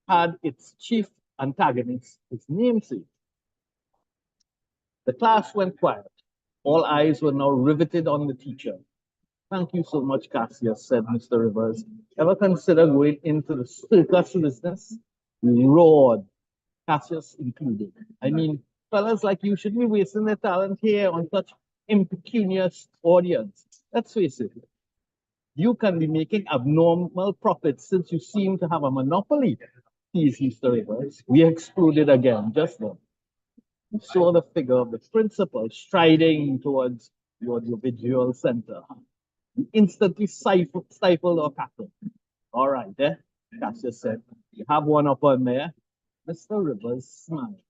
had its chief antagonist, his namesake. The class went quiet. All eyes were now riveted on the teacher. Thank you so much, Cassius, said Mr. Rivers. Ever consider going into the circus business? We roared, Cassius included. I mean, fellas like you shouldn't be wasting their talent here on such impecunious audience. Let's face it. You can be making abnormal profits since you seem to have a monopoly. Please, Mr. Rivers. We exploded again just then. We saw the figure of the principal striding towards the audiovisual center. We instantly stifled our cackle. All right, Cassius said. You have one up on there. Mr. Rivers smiled.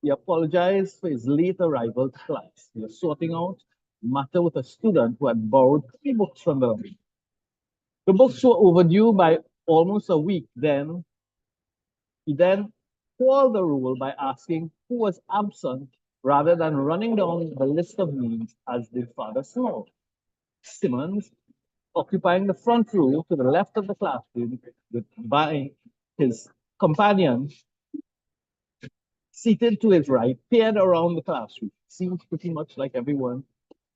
He apologized for his late arrival to class. He was sorting out a matter with a student who had borrowed 3 books from the library. The books were overdue by almost a week. He then called the roll by asking who was absent rather than running down the list of names as did Father Small. Simmons, occupying the front row to the left of the classroom, by his companion seated to his right, peered around the classroom. Seems pretty much like everyone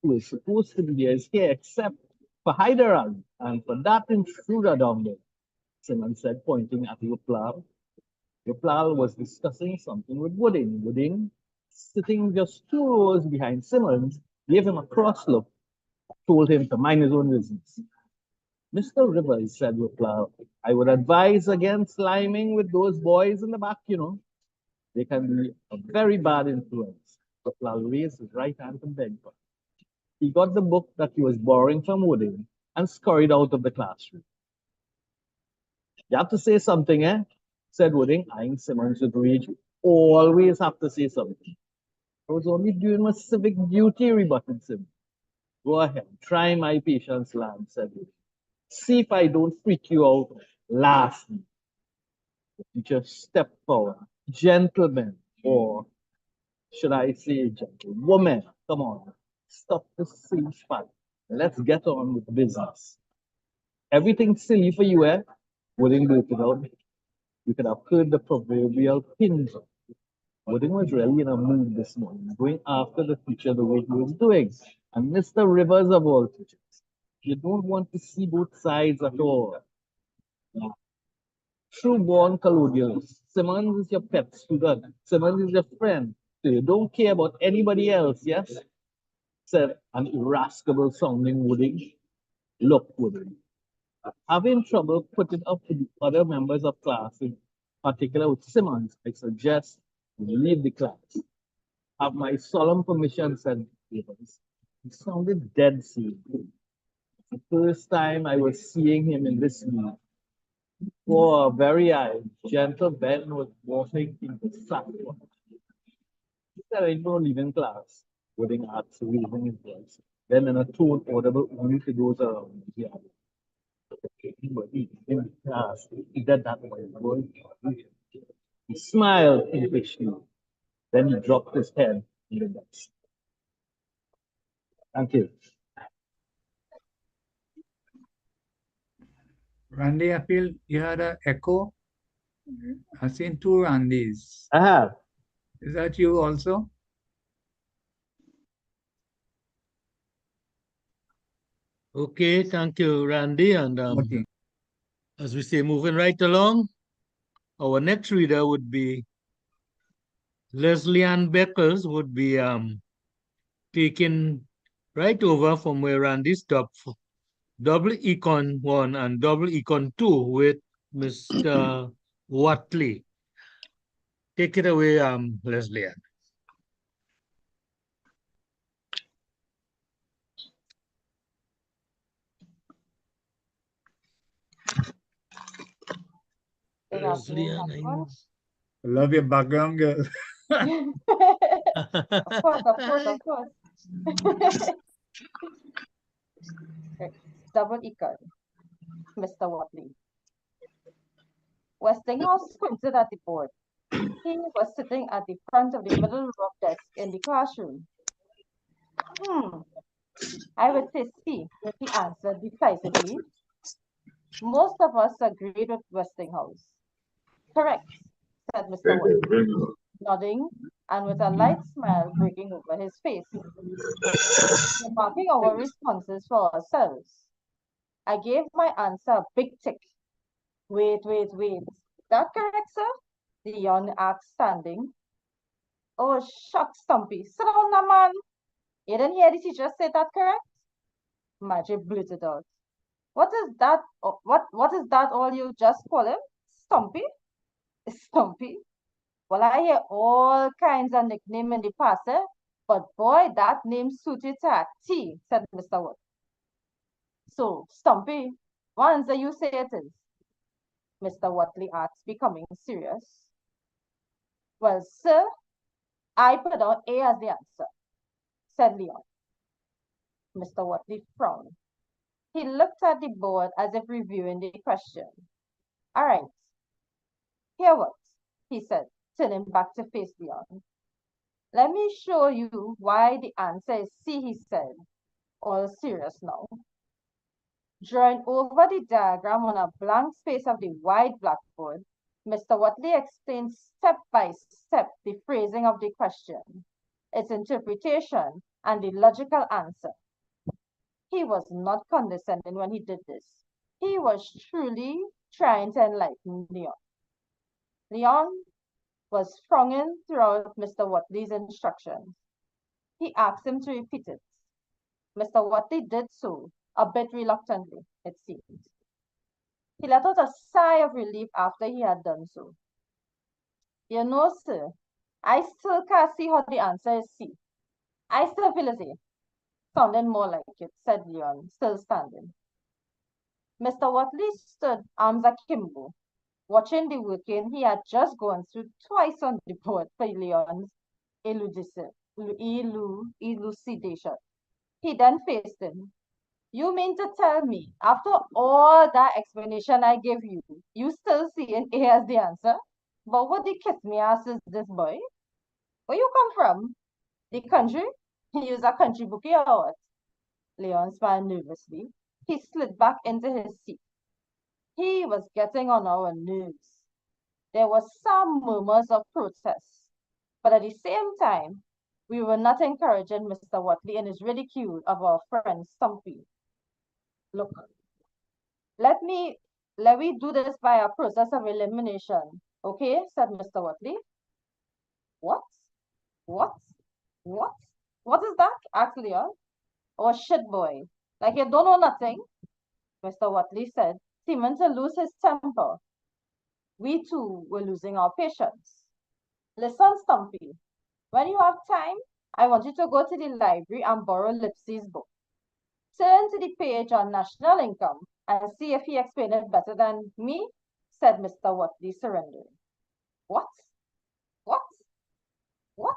who is supposed to be there is here, except for Hyder Ali and for that intruder down there, Simmons said, pointing at Yoplal. Yoplal was discussing something with Wooding. Wooding, sitting just 2 rows behind Simmons, gave him a cross look, told him to mind his own business. Mr. Rivers, said Yoplal, I would advise against liming with those boys in the back, you know. They can be a very bad influence. Yoplal raised his right hand and begged for it. He got the book that he was borrowing from Wooding and scurried out of the classroom. You have to say something, said Wooding, eyeing Simmons with rage. Always have to say something. I was only doing my civic duty, rebutted Simmons. Go ahead, try my patience, lad, said Wooding. See if I don't freak you out lastly. The teacher stepped forward. Gentlemen, or should I say gentlewoman? Come on, stop the silly spat. Let's get on with business. Everything silly for you, eh? Wouldn't work it out. You could have heard the proverbial pin drop. Wooden was really in a mood this morning, going after the teacher the way he was doing. And Mr. Rivers of all teachers, you don't want to see both sides at all. True born colonials. Simmons is your pet student. Simmons is your friend. So you don't care about anybody else, yes? Said an irascible sounding Wooding. Look, Wooding. Having trouble putting up with the other members of class, in particular with Simmons, I suggest you leave the class. Have my solemn permission, said Evans. He sounded dead serious. The first time I was seeing him in this mood. For a very eye, gentle Ben was walking in the sackcloth. He said, "I no leaving class." Wooding asked, raising his voice. Then in a tone audible only to those around him, he added, in class, he did that way. He smiled impishly. Then he dropped his head in the desk. Thank you. Randy, I feel you had an echo. I've seen two Randys. I have. Is that you also? Okay, thank you, Randy. And Okay. as we say, moving right along, our next reader would be Leslie Ann Beckles, would be taking right over from where Randy stopped, double econ 1 and double econ 2 with Mr. Watley. Take it away, Leslie Ann. Good Leslie afternoon, Ann, everyone. I love your background, girl. Of course, of course, of course. Right. Double econ, Mr. Watley. Westinghouse squinted at the board. He was sitting at the front of the middle row desk in the classroom. I would say C, he answered decisively. Most of us agreed with Westinghouse. Correct, said Mr. Watley, nodding and with a light smile breaking over his face. We're marking our responses for ourselves. I gave my answer a big tick. Wait. That correct, sir? Leon asked, standing. Oh, shucks, Stumpy. Sit down now, man. You didn't hear the teacher say that correct? Magic blurted out. What is that? What is that all you just call him? Stumpy? Stumpy? Well, I hear all kinds of nicknames in the past, eh? But boy, that name suited to a T, said Mr. Wood. So, Stumpy, what answer you say it is? Mr. Watley asked, becoming serious. Well, sir, I put down A as the answer, said Leon. Mr. Watley frowned. He looked at the board as if reviewing the question. All right, here what, he said, turning back to face Leon. Let me show you why the answer is C, he said, all serious now. Drawing over the diagram on a blank space of the wide blackboard, Mr. Watley explained step by step the phrasing of the question, its interpretation, and the logical answer. He was not condescending when he did this. He was truly trying to enlighten Leon. Leon was frowning throughout Mr. Watley's instructions. He asked him to repeat it. Mr. Watley did so, a bit reluctantly, it seemed. He let out a sigh of relief after he had done so. You know, sir, I still can't see how the answer is C. I still feel as if, sounding more like it, said Leon, still standing. Mr. Watley stood arms akimbo, watching the working he had just gone through twice on the board for Leon's elucidation. He then faced him. You mean to tell me, after all that explanation I gave you, you still see an A as the answer? But what the kiss me ass is this, boy? Where you come from? The country? He used a country bookie or what? Leon smiled nervously. He slid back into his seat. He was getting on our nerves. There were some murmurs of protest, but at the same time, we were not encouraging Mr. Watley in his ridicule of our friend Stumpy. Look, let we do this by a process of elimination, okay? Said Mr. Watley. What? What? What? What is that? Asked Leon. Oh, shit, boy. Like you don't know nothing, Mr. Watley said, seeming to lose his temper. We too were losing our patience. Listen, Stumpy. When you have time, I want you to go to the library and borrow Lipsy's book. Turn to the page on national income and see if he explained it better than me, said Mr. Watley, surrendering. What? What? What?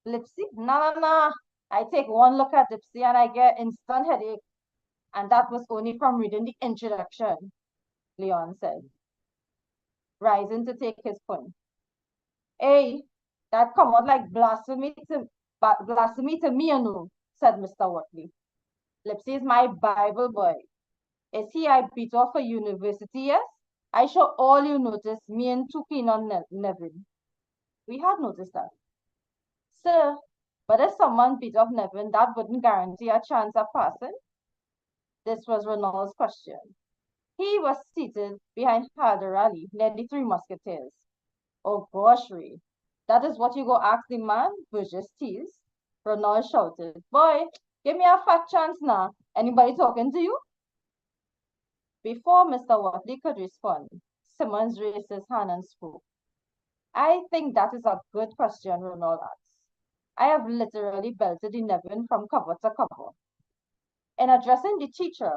Lipsy? Nah. I take one look at Lipsy and I get instant headache. And that was only from reading the introduction, Leon said, rising to take his point. Hey, that come out like blasphemy to me, you know, said Mr. Watley. Lipsy is my Bible boy. Is he I beat off for university, yes? I sure all you noticed me and too keen on Nevin. We had noticed that. Sir, but if someone beat off Nevin, that wouldn't guarantee a chance of passing? This was Ronald's question. He was seated behind Hyder Ali, near the Three Musketeers. Oh gosh, Ray, that is what you go ask the man? Burgess teased. Ronald shouted, boy, give me a fat chance now. Anybody talking to you? Before Mr. Watley could respond, Simmons raised his hand and spoke. I think that is a good question, Ronald asked. I have literally belted the Nevin from cover to cover. In addressing the teacher,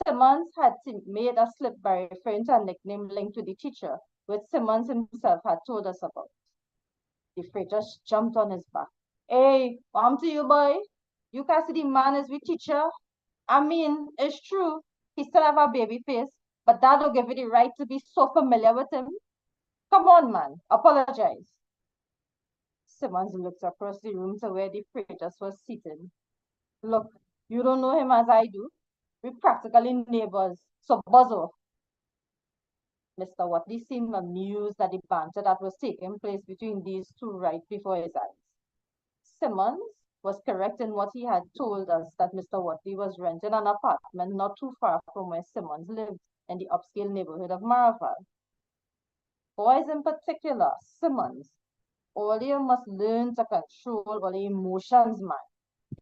Simmons had made a slip by referring to a nickname linked to the teacher, which Simmons himself had told us about. The freighter jumped on his back. Hey, to you, boy. You can see the man is with teacher. I mean, it's true. He still have a baby face, but that don't give you the right to be so familiar with him. Come on, man. Apologize. Simmons looked across the room to where the freighter was seated. Look, you don't know him as I do. We're practically neighbors, so buzz off. Mr. Watley seemed amused at the banter that was taking place between these two right before his eyes. Simmons was correct in what he had told us that Mr. Watley was renting an apartment not too far from where Simmons lived in the upscale neighborhood of Maraval. Boys in particular, Simmons, all you must learn to control all the emotions, man.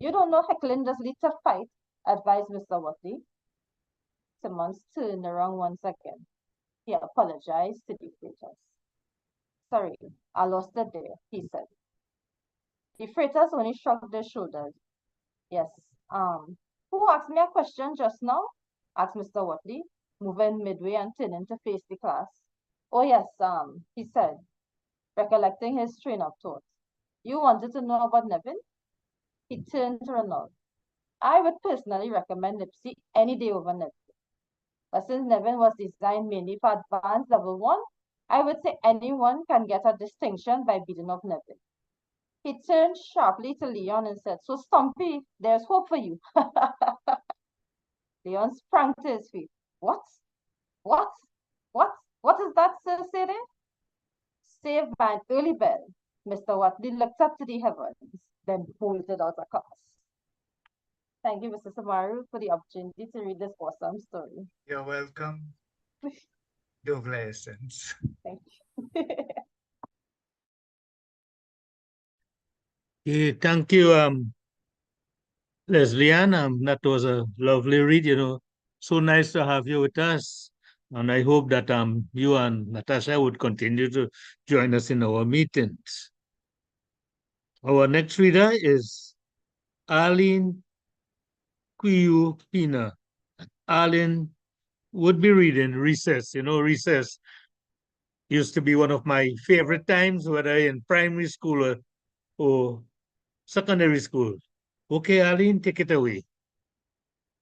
You don't know heckling just lead to fight, advised Mr. Watley. Simmons turned around once again. He apologized to the freighters. Sorry, I lost it there, he said. The freighters only shrugged their shoulders. Yes, who asked me a question just now? Asked Mr. Watley, moving midway and turning to face the class. Oh yes, he said, recollecting his train of thought. You wanted to know about Nevin? He turned to Ronald. I would personally recommend Lipsy any day over Nevin. But since Nevin was designed mainly for advanced level 1, I would say anyone can get a distinction by beating off Nevin. He turned sharply to Leon and said, so Stumpy, there's hope for you. Leon sprang to his feet. What? What? What is that, sir, say there? Saved by an early bell, Mr. Watley looked up to the heavens, then bolted out of class. Thank you, Mr. Samaru, for the opportunity to read this awesome story. You're welcome. Douglasons. Thank you. Yeah, thank you, Leslie Ann. That was a lovely read, So nice to have you with us. And I hope that you and Natasha would continue to join us in our meetings. Our next reader is Arlene Quiu Pina. Arlene would be reading Recess. Recess used to be one of my favorite times, whether in primary school or secondary school. Okay, Arlene, take it away.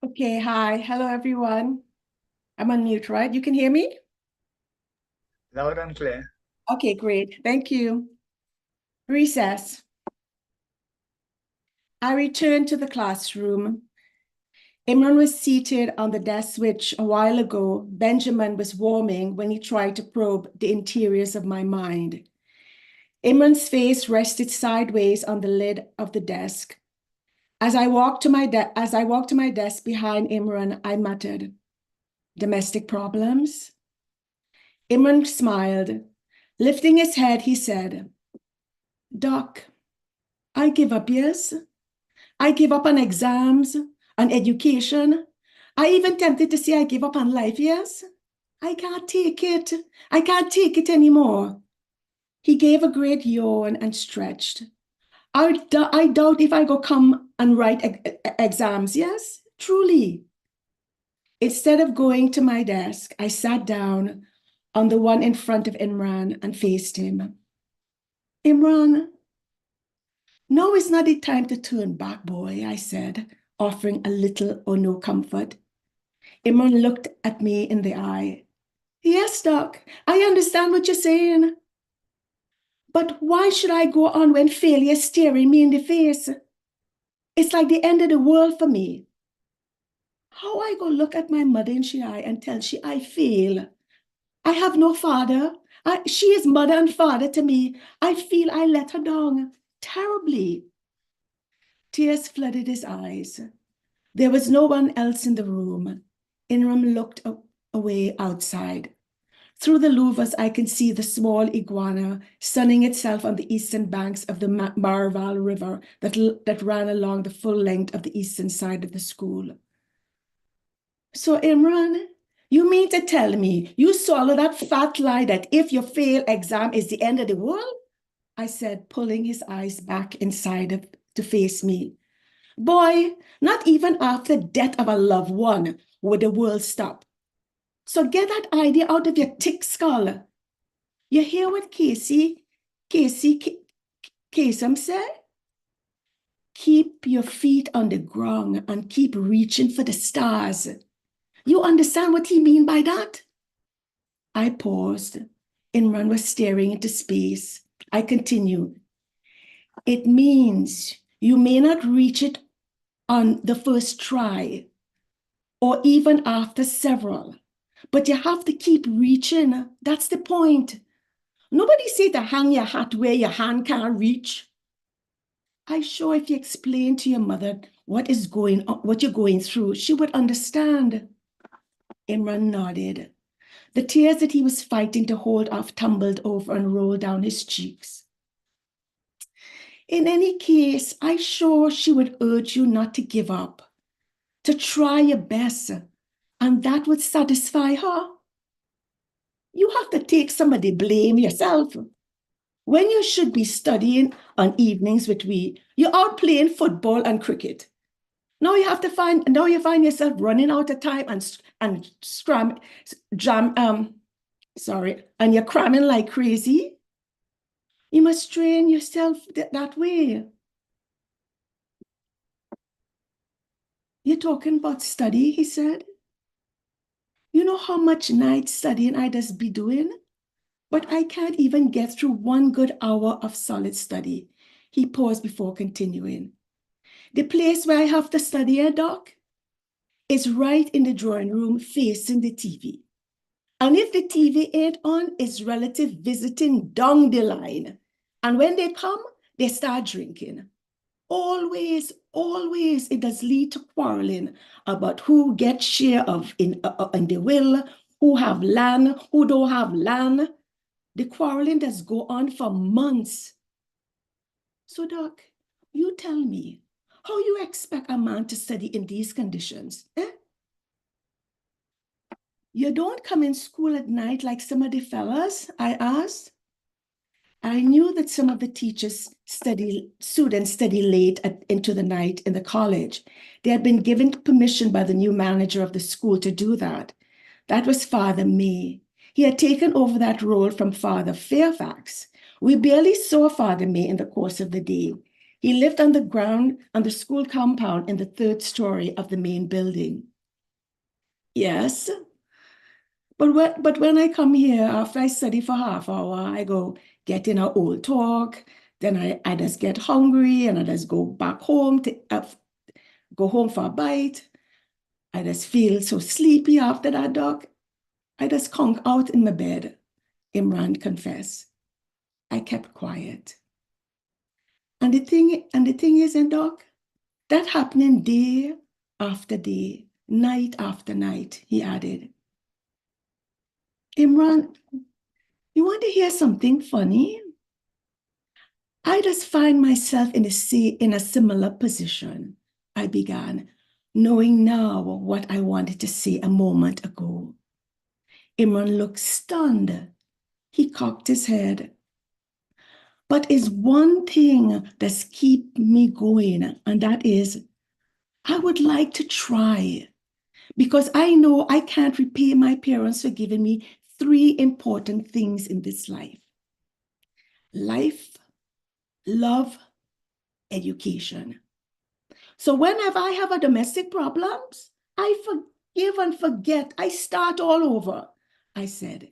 Okay, hi. Hello, everyone. I'm on mute, right? You can hear me? Loud and clear. Okay, great. Thank you. Recess. I returned to the classroom. Imran was seated on the desk which, a while ago, Benjamin was warming when he tried to probe the interiors of my mind. Imran's face rested sideways on the lid of the desk. As I walked to my desk behind Imran, I muttered, "Domestic problems?" Imran smiled. Lifting his head, he said, "Doc, I give up, yes. I give up on exams, on education. I even tempted to say I give up on life, yes. I can't take it. I can't take it anymore." He gave a great yawn and stretched. I doubt if I go come and write exams, yes, truly. Instead of going to my desk, I sat down on the one in front of Imran and faced him. "Imran, now is not the time to turn back, boy," I said, offering a little or no comfort. Imran looked at me in the eye. "Yes, Doc, I understand what you're saying. But why should I go on when failure is staring me in the face? It's like the end of the world for me. How I go look at my mother in she eye and tell she I fail? I have no father. She is mother and father to me. I feel I let her down terribly." Tears flooded his eyes. There was no one else in the room. Imran looked away outside. Through the louvers, I can see the small iguana sunning itself on the eastern banks of the Marval River that ran along the full length of the eastern side of the school. "So, Imran, you mean to tell me you swallow that fat lie that if you fail exam is the end of the world?" I said, pulling his eyes back inside to face me. "Boy, not even after death of a loved one would the world stop. So get that idea out of your thick skull. You hear what Casey Kasem said? Keep your feet on the ground and keep reaching for the stars. You understand what he mean by that?" I paused. Imran was staring into space. I continued. "It means you may not reach it on the first try or even after several, but you have to keep reaching. That's the point. Nobody say to hang your hat where your hand can't reach. I'm sure if you explain to your mother what you're going through, she would understand." Imran nodded. The tears that he was fighting to hold off tumbled over and rolled down his cheeks. "In any case, I'm sure she would urge you not to give up, to try your best, and that would satisfy her. You have to take some of the blame yourself. When you should be studying on evenings with me, you're out playing football and cricket. Now you find yourself running out of time and you're cramming like crazy. You must train yourself that way." "You're talking about study," he said. "You know how much night studying I just be doing? But I can't even get through one good hour of solid study." He paused before continuing. "The place where I have to study, Doc, is right in the drawing room facing the TV. And if the TV ain't on, it's relative visiting down the line. And when they come, they start drinking. Always it does lead to quarreling about who gets share of in the will, who have land, who don't have land. The quarreling does go on for months. So, Doc, you tell me, how you expect a man to study in these conditions? You don't come in school at night like some of the fellas?" I asked. I knew that some of the students study late into the night in the college. They had been given permission by the new manager of the school to do that. That was Father May. He had taken over that role from Father Fairfax. We barely saw Father May in the course of the day. He lived on the ground on the school compound in the third story of the main building. "Yes. But when I come here, after I study for half hour, I go get in a old talk, Then I just get hungry and I just go back home to go home for a bite. I just feel so sleepy after that, Doc. I just conk out in my bed. Imran confessed. I kept quiet. And the thing is, and Doc, that happening day after day, night after night, he added. Imran, you want to hear something funny? I just find myself in a similar position. I began, knowing now what I wanted to say a moment ago. Imran looked stunned. He cocked his head. But it's one thing that's keep me going, and that is, I would like to try, because I know I can't repay my parents for giving me 3 important things in this life: life, love, education. So whenever I have a domestic problems, I forgive and forget. I start all over, I said.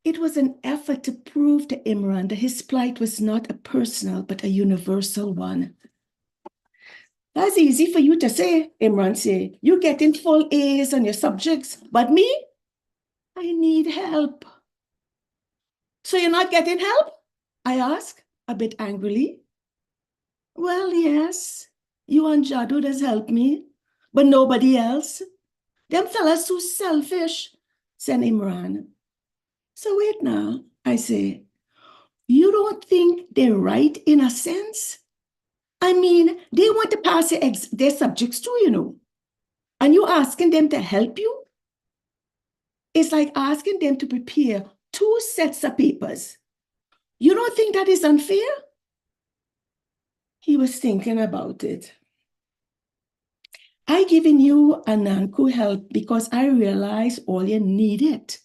It was an effort to prove to Imran that his plight was not a personal but a universal one. That's easy for you to say, Imran said. You getting full A's on your subjects, but me, I need help. So you're not getting help? I asked, a bit angrily. Well, yes, you and Jadu does help me, but nobody else. Them fellas too selfish, said Imran. So wait now, I say, you don't think they're right in a sense? I mean, they want to pass their subjects too, you know. And you asking them to help you? It's like asking them to prepare 2 sets of papers. You don't think that is unfair? He was thinking about it. I given you a Nanku help because I realized all you needed,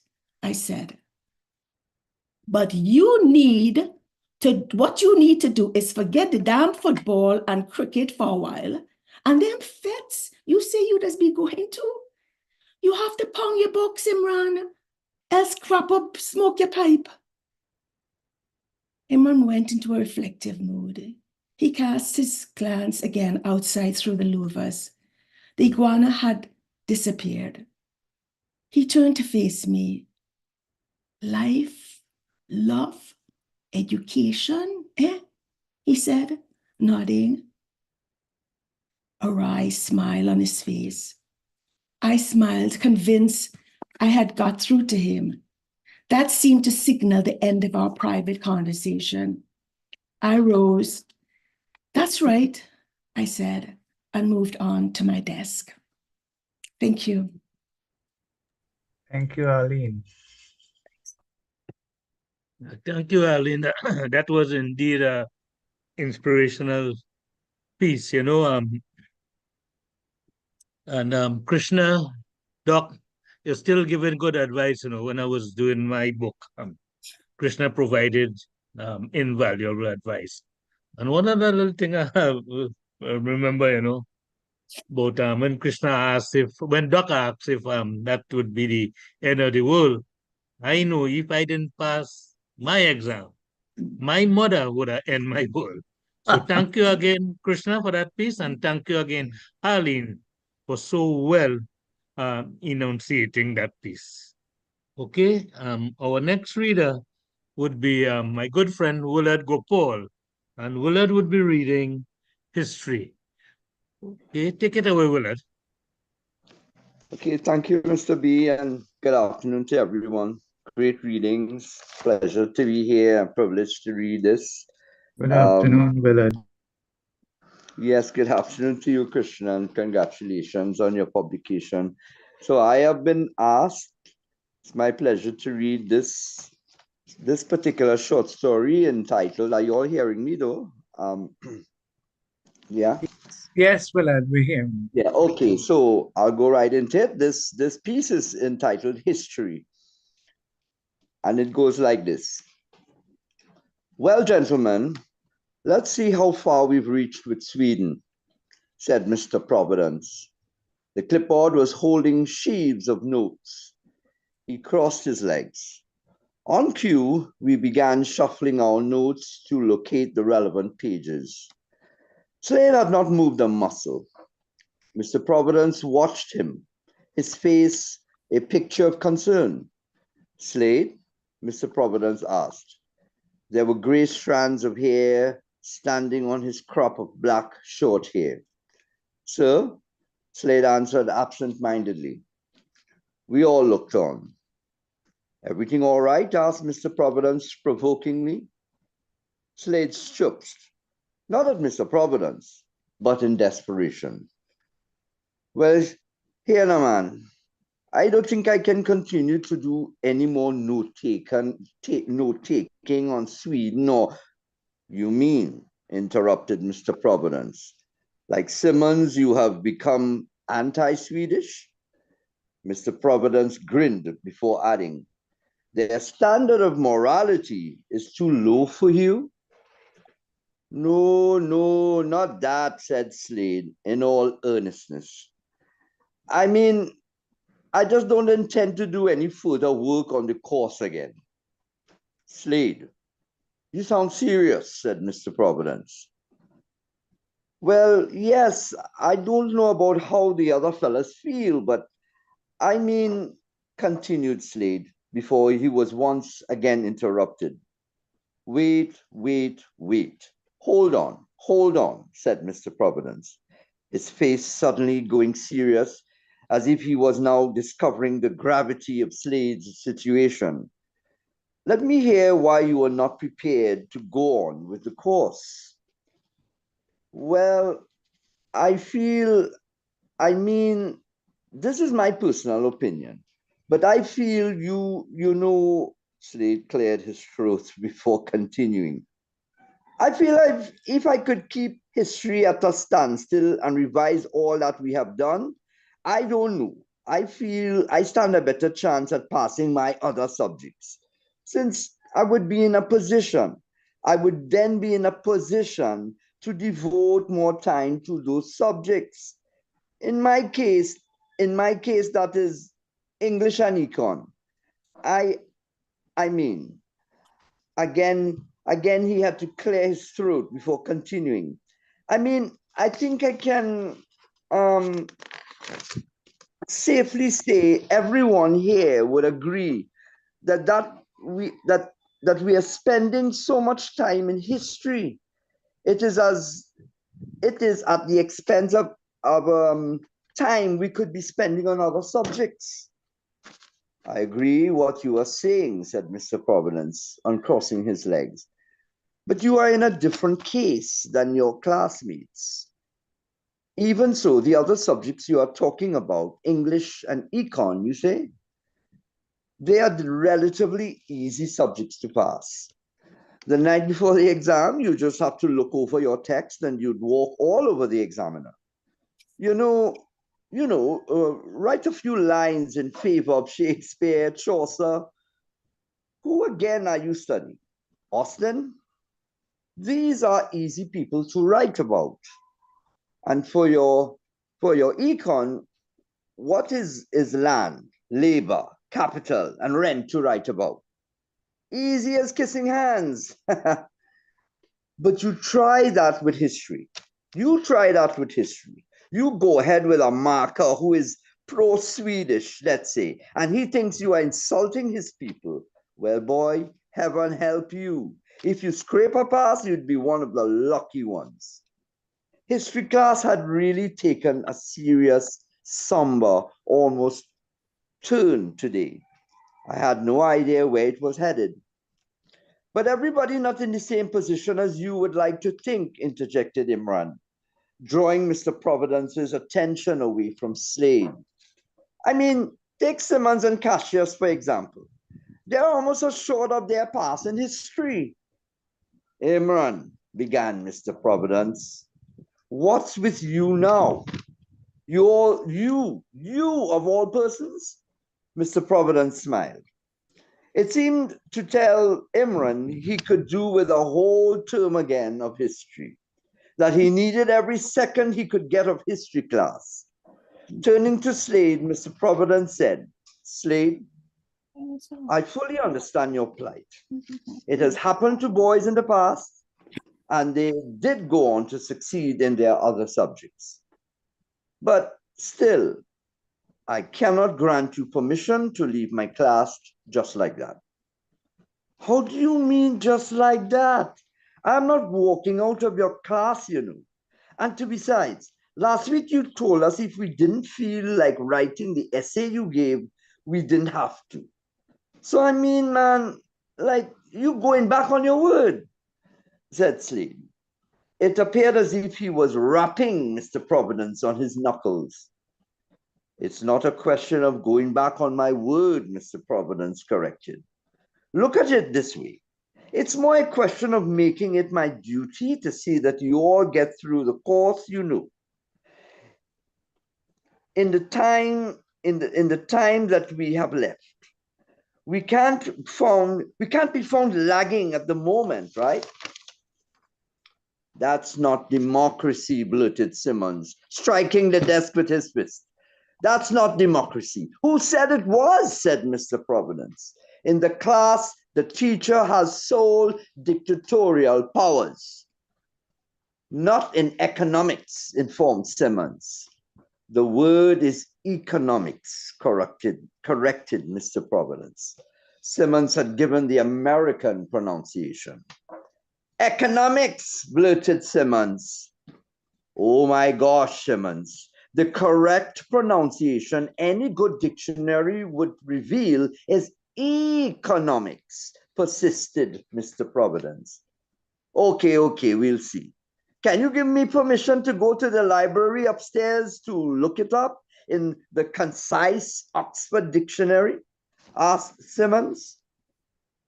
I said. But what you need to do is forget the damn football and cricket for a while. And them fets, you say you just be going to? You have to pound your books, Imran, else crap up, smoke your pipe. Imran went into a reflective mood. He cast his glance again outside through the louvers. The iguana had disappeared. He turned to face me. Life, love, education, eh? He said, nodding. A wry smile on his face. I smiled, convinced I had got through to him. That seemed to signal the end of our private conversation. I rose. That's right, I said, and moved on to my desk. Thank you. Thank you, Arlene. Thank you, Arlene. That was indeed a inspirational piece, you know. And Krishna, Doc, you're still giving good advice, you know. When I was doing my book, Krishna provided invaluable advice. And one other little thing I have, remember, you know, about when Krishna asked when Doc asked if that would be the end of the world, I know if I didn't pass my exam, my mother would have end my world. So thank you again, Krishna, for that piece, and thank you again, Arlene, for so well enunciating that piece. Okay, our next reader would be my good friend Willard Gopal, and Willard would be reading history. Okay, take it away, Willard. Okay, thank you, Mr. B, and good afternoon to everyone. Great readings. Pleasure to be here and privileged to read this. Good afternoon, Willard. Yes, good afternoon to you, Christian, and congratulations on your publication. So I have been asked, it's my pleasure to read this particular short story entitled, are you all hearing me though? Yeah. Yes, Willard, we're here. Yeah, okay, so I'll go right into it. This piece is entitled History, and it goes like this. Well, gentlemen, let's see how far we've reached with Sweden, said Mr. Providence. The clipboard was holding sheaves of notes. He crossed his legs. On cue, we began shuffling our notes to locate the relevant pages. Slade had not moved a muscle. Mr. Providence watched him, his face a picture of concern. Slade, Mr. Providence asked. There were gray strands of hair standing on his crop of black short hair. Sir, Slade answered absent-mindedly. We all looked on. Everything all right? Asked Mr. Providence provokingly. Slade stooped, not at Mr. Providence, but in desperation. Well, here now, man. I don't think I can continue to do any more note-taking on Sweden or... You mean, interrupted Mr. Providence. Like Simmons, you have become anti-Swedish? Mr. Providence grinned before adding, their standard of morality is too low for you? No, no, not that, said Slade in all earnestness. I mean, I just don't intend to do any further work on the course again. Slade, you sound serious, said Mr. Providence. Well, yes, I don't know about how the other fellas feel, but I mean, continued Slade before he was once again interrupted. Wait. Hold on, said Mr. Providence, his face suddenly going serious, as if he was now discovering the gravity of Slade's situation. Let me hear why you were not prepared to go on with the course. Well, this is my personal opinion, but I feel Slade cleared his throat before continuing. I feel like if I could keep history at a standstill and revise all that we have done, I don't know. I feel I stand a better chance at passing my other subjects, since I would then be in a position to devote more time to those subjects. In my case, that is English and Econ. Again, he had to clear his throat before continuing. I think I can safely say everyone here would agree that we are spending so much time in history. It is at the expense of time we could be spending on other subjects. I agree what you are saying, said Mr. Providence, uncrossing his legs. But you are in a different case than your classmates. Even so, the other subjects you are talking about, English and Econ, you say? They are relatively easy subjects to pass. The night before the exam, you just have to look over your text and you'd walk all over the examiner. Write a few lines in favor of Shakespeare, Chaucer. Who again are you studying? Austen? These are easy people to write about. And for your econ, what is land, labor, capital, and rent to write about? Easy as kissing hands. But you try that with history. You go ahead with a marker who is pro-Swedish, let's say, and he thinks you are insulting his people. Well, boy, heaven help you. If you scrape a pass, you'd be one of the lucky ones. History class had really taken a serious, somber, almost turn today. I had no idea where it was headed. But everybody not in the same position as you would like to think, interjected Imran, drawing Mr. Providence's attention away from Slade. Take Simmons and Cassius, for example. They're almost assured of their pass in history. Imran, began Mr. Providence, what's with you now? You of all persons? Mr. Providence smiled. It seemed to tell Imran he could do with a whole term again of history, that he needed every second he could get of history class. Turning to Slade, Mr. Providence said, Slade, I fully understand your plight. It has happened to boys in the past, and they did go on to succeed in their other subjects. But still, I cannot grant you permission to leave my class just like that. How do you mean just like that? I'm not walking out of your class, you know. And besides, last week you told us if we didn't feel like writing the essay you gave, we didn't have to. So I mean, man, like you going back on your word, said Slade. It appeared as if he was rapping Mr. Providence on his knuckles. It's not a question of going back on my word, Mr. Providence corrected. Look at it this way. It's more a question of making it my duty to see that you all get through the course you know. In the time that we have left, we can't be found lagging at the moment, right? That's not democracy, blurted Simmons, striking the desk with his fist. That's not democracy. Who said it was? Said Mr. Providence. In the class, the teacher has sole dictatorial powers. Not in economics, informed Simmons. The word is economics, corrected Mr. Providence. Simmons had given the American pronunciation. Economics, blurted Simmons. Oh my gosh, Simmons. The correct pronunciation any good dictionary would reveal is economics, persisted Mr. Providence. Okay, we'll see. Can you give me permission to go to the library upstairs to look it up in the concise Oxford Dictionary? Asked Simmons.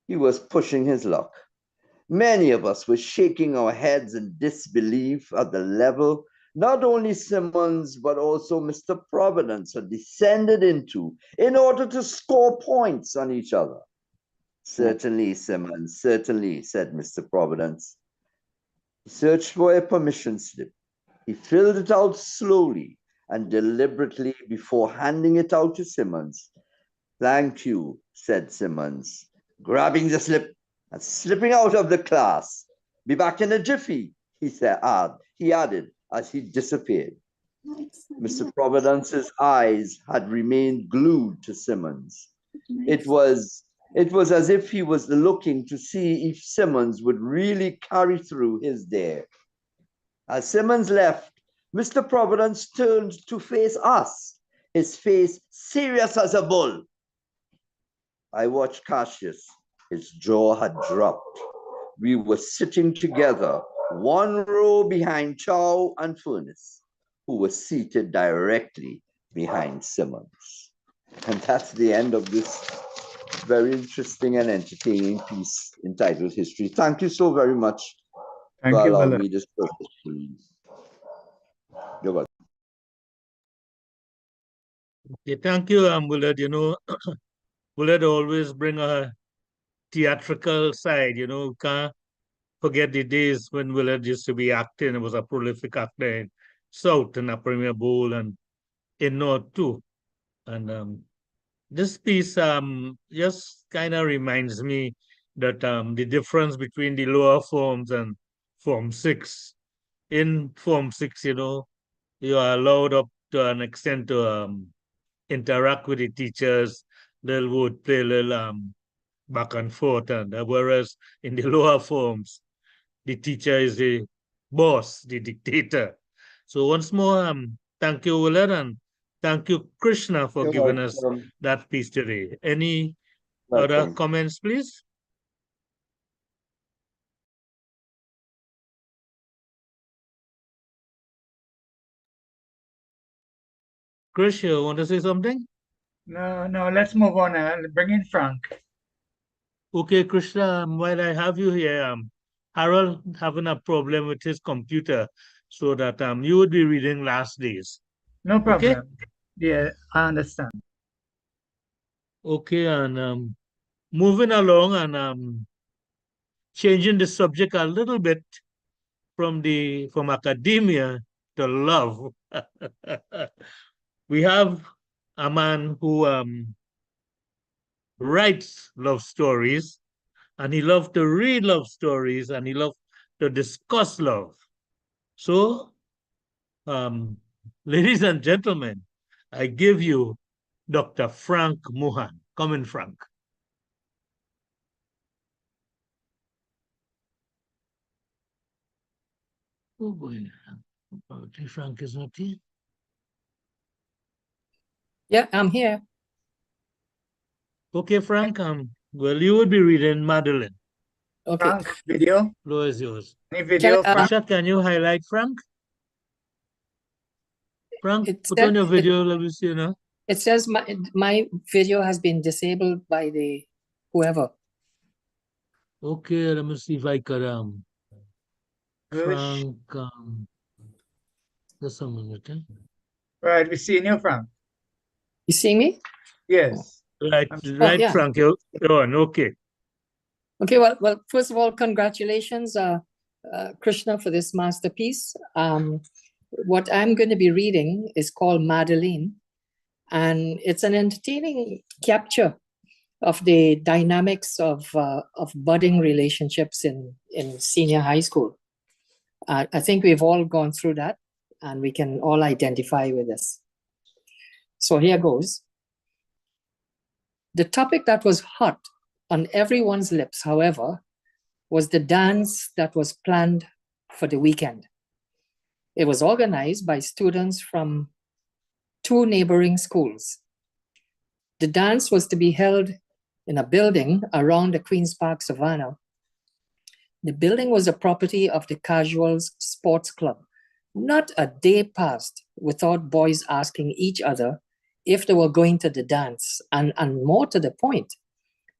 He was pushing his luck. Many of us were shaking our heads in disbelief at the level not only Simmons, but also Mr. Providence had descended into in order to score points on each other. Certainly, Simmons, certainly, said Mr. Providence. He searched for a permission slip. He filled it out slowly and deliberately before handing it out to Simmons. Thank you, said Simmons, grabbing the slip and slipping out of the class. Be back in a jiffy, he added as he disappeared. Mr. Providence's eyes had remained glued to Simmons. It was as if he was looking to see if Simmons would really carry through his dare. As Simmons left, Mr. Providence turned to face us, his face serious as a bull. I watched Cassius. His jaw had dropped. We were sitting together, one row behind Chow and Furnace, who were seated directly behind Simmons. And that's the end of this very interesting and entertaining piece entitled History. Thank you so very much for allowing me this privilege. You're welcome. Okay, thank you, Willard. You know, Willard always bring a theatrical side, you know, can't forget the days when Willard used to be acting. He was a prolific actor in South and a Premier Bowl and in North too. And this piece just kind of reminds me that the difference between the lower forms and Form 6. In Form 6, you know, you are allowed up to an extent to interact with the teachers. They would play a little back and forth, and whereas in the lower forms, the teacher is the boss, the dictator. So once more, thank you, Willard, and thank you, Krishna, for giving us that piece today. Any other comments, please? Krish, you want to say something? No, let's move on. Bring in Frank. Okay, Krishna, while I have you here, Harold having a problem with his computer, so that you would be reading last days. No problem. Okay? Yeah, I understand. Okay, and moving along and changing the subject a little bit from academia to love. We have a man who writes love stories, and he loved to read love stories, and he loved to discuss love. So, ladies and gentlemen, I give you Dr. Frank Mohan. Come in, Frank. Oh boy, Frank is not here. Yeah, I'm here. Okay, Frank, well, you would be reading Madeline. Okay. Frank, video? Floor is yours. Any video, Can- Frank? Rashad, can you highlight Frank? Frank, It put said- on your video, let me see now. It says my video has been disabled by the whoever. Okay, let me see if I could Good. Frank just a minute. Right, we seeing you, Frank. You see me? Yes. Right, right, yeah. Frank, you're on. Okay. Okay, well, first of all, congratulations, Krishna, for this masterpiece. What I'm going to be reading is called Madeline, and it's an entertaining capture of the dynamics of budding relationships in senior high school. I think we've all gone through that, and we can all identify with this. So here goes. The topic that was hot on everyone's lips, however, was the dance that was planned for the weekend. It was organized by students from 2 neighboring schools. The dance was to be held in a building around the Queen's Park Savannah. The building was a property of the Casuals Sports Club. Not a day passed without boys asking each other if they were going to the dance, and more to the point,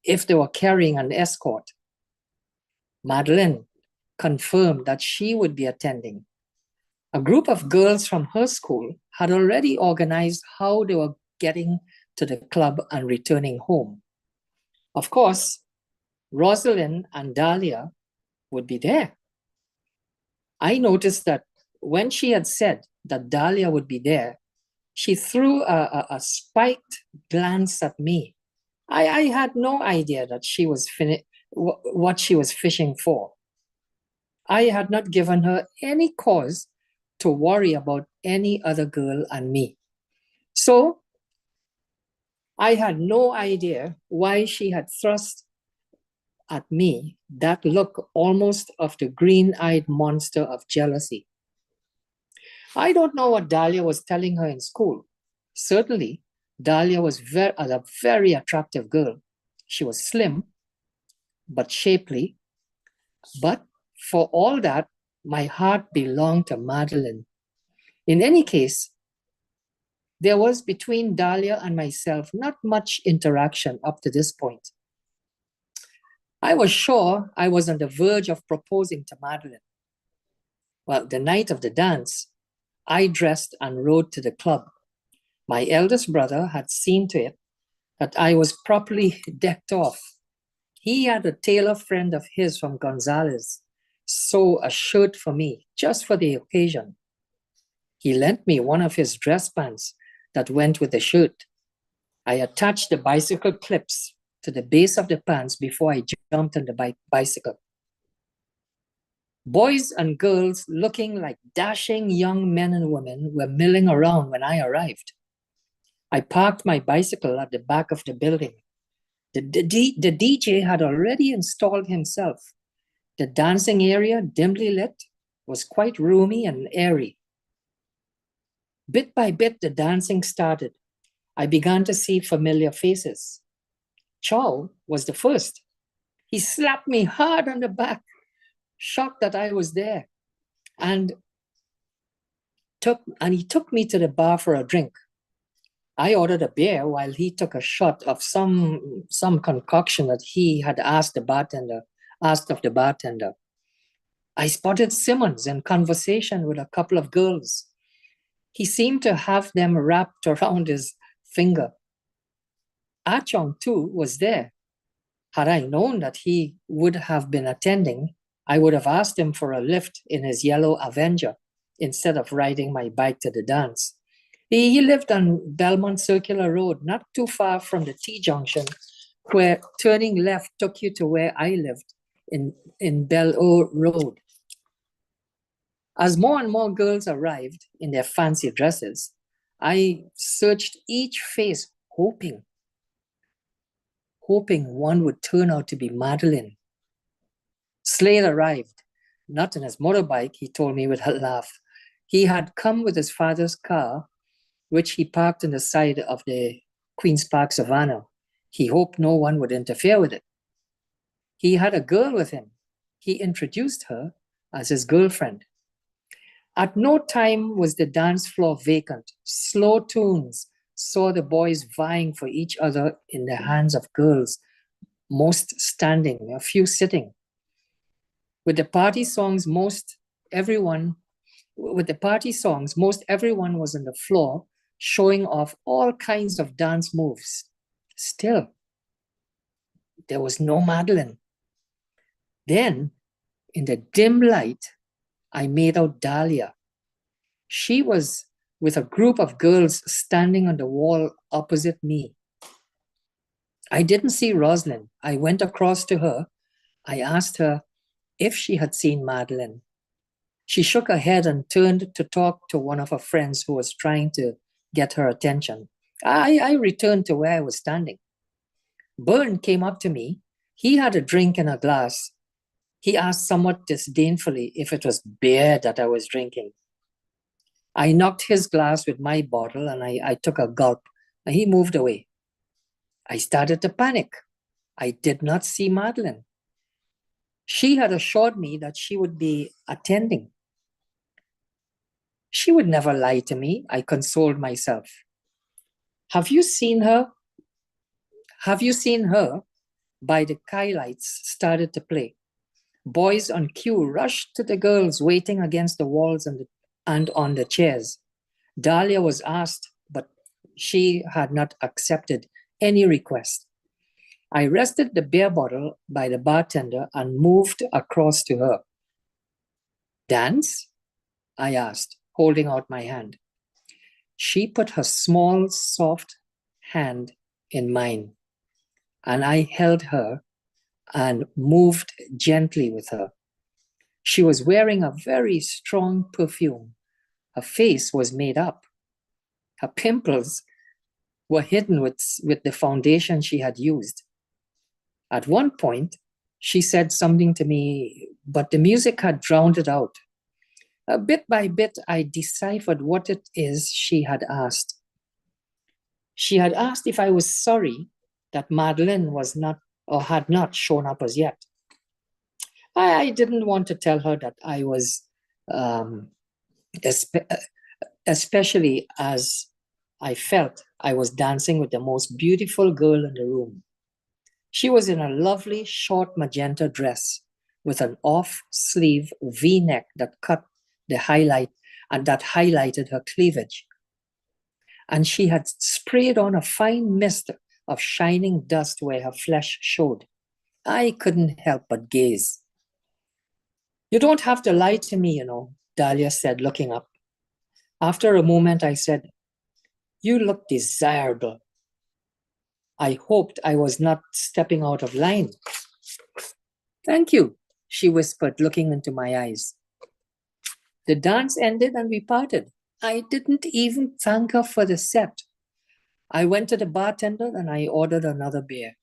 if they were carrying an escort. Madeline confirmed that she would be attending. A group of girls from her school had already organized how they were getting to the club and returning home. Of course, Rosalind and Dahlia would be there. I noticed that when she had said that Dahlia would be there, she threw a spiked glance at me. I had no idea that she was what she was fishing for. I had not given her any cause to worry about any other girl and me. So I had no idea why she had thrust at me that look almost of the green-eyed monster of jealousy. I don't know what Dahlia was telling her in school. Certainly, Dahlia was a very attractive girl. She was slim, but shapely. But for all that, my heart belonged to Madeline. In any case, there was between Dahlia and myself not much interaction up to this point. I was sure I was on the verge of proposing to Madeline. Well, the night of the dance, I dressed and rode to the club. My eldest brother had seen to it that I was properly decked off. He had a tailor friend of his from Gonzales sew a shirt for me just for the occasion. He lent me one of his dress pants that went with the shirt. I attached the bicycle clips to the base of the pants before I jumped on the bicycle. Boys and girls looking like dashing young men and women were milling around when I arrived. I parked my bicycle at the back of the building. The DJ had already installed himself. The dancing area, dimly lit, was quite roomy and airy. Bit by bit, the dancing started. I began to see familiar faces. Chow was the first. He slapped me hard on the back, shocked that I was there, and he took me to the bar for a drink. I ordered a beer while he took a shot of some concoction that he had asked of the bartender. I spotted Simmons in conversation with a couple of girls. He seemed to have them wrapped around his finger. Ah Chong too was there. Had I known that he would have been attending, I would have asked him for a lift in his yellow Avenger instead of riding my bike to the dance. He lived on Belmont Circular Road, not too far from the T-junction where turning left took you to where I lived in Bel-Air Road. As more and more girls arrived in their fancy dresses, I searched each face, hoping one would turn out to be Madeline. Slade arrived, not in his motorbike, he told me with a laugh. He had come with his father's car, which he parked on the side of the Queen's Park Savannah. He hoped no one would interfere with it. He had a girl with him. He introduced her as his girlfriend. At no time was the dance floor vacant. Slow tunes saw the boys vying for each other in the hands of girls, most standing, a few sitting. With the party songs, most everyone was on the floor, showing off all kinds of dance moves. Still, there was no Madeline. Then, in the dim light, I made out Dahlia. She was with a group of girls standing on the wall opposite me. I didn't see Rosalind. I went across to her. I asked her if she had seen Madeline. She shook her head and turned to talk to one of her friends who was trying to get her attention. I returned to where I was standing. Byrne came up to me. He had a drink in a glass. He asked somewhat disdainfully if it was beer that I was drinking. I knocked his glass with my bottle and I took a gulp, and he moved away. I started to panic. I did not see Madeline. She had assured me that she would be attending. She would never lie to me, I consoled myself. Have you seen her? By the skylights started to play. Boys on cue rushed to the girls waiting against the walls and on the chairs. Dahlia was asked, but she had not accepted any request. I rested the beer bottle by the bartender and moved across to her. Dance? I asked, holding out my hand. She put her small, soft hand in mine, and I held her and moved gently with her. She was wearing a very strong perfume. Her face was made up. Her pimples were hidden with the foundation she had used. At one point, she said something to me, but the music had drowned it out. Bit by bit, I deciphered what it is she had asked. She had asked if I was sorry that Madeline was not or had not shown up as yet. I didn't want to tell her that I was, especially as I felt I was dancing with the most beautiful girl in the room. She was in a lovely short magenta dress with an off-sleeve V-neck that cut the highlight and that highlighted her cleavage. And she had sprayed on a fine mist of shining dust where her flesh showed. I couldn't help but gaze. You don't have to lie to me, Dahlia said, looking up. After a moment, I said, you look desirable. I hoped I was not stepping out of line. Thank you, she whispered, looking into my eyes. The dance ended and we parted. I didn't even thank her for the set. I went to the bartender and I ordered another beer.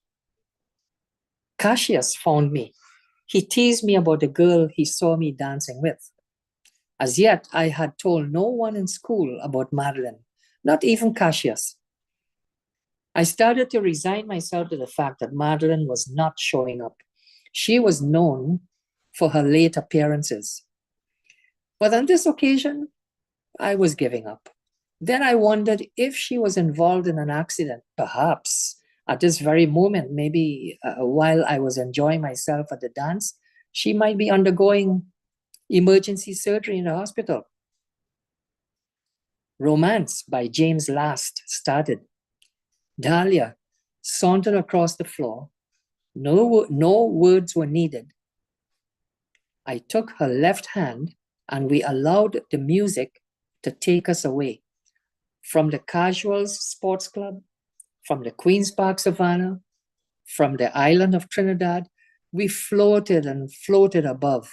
Cassius found me. He teased me about the girl he saw me dancing with. As yet, I had told no one in school about Madeline, not even Cassius. I started to resign myself to the fact that Madeline was not showing up. She was known for her late appearances. But on this occasion, I was giving up. Then I wondered if she was involved in an accident, perhaps at this very moment, maybe while I was enjoying myself at the dance, she might be undergoing emergency surgery in the hospital. Romance by James Last started. Dahlia sauntered across the floor. No words were needed. I took her left hand and we allowed the music to take us away from the Casuals Sports Club, from the Queen's Park Savannah, From the island of Trinidad, we floated and floated above,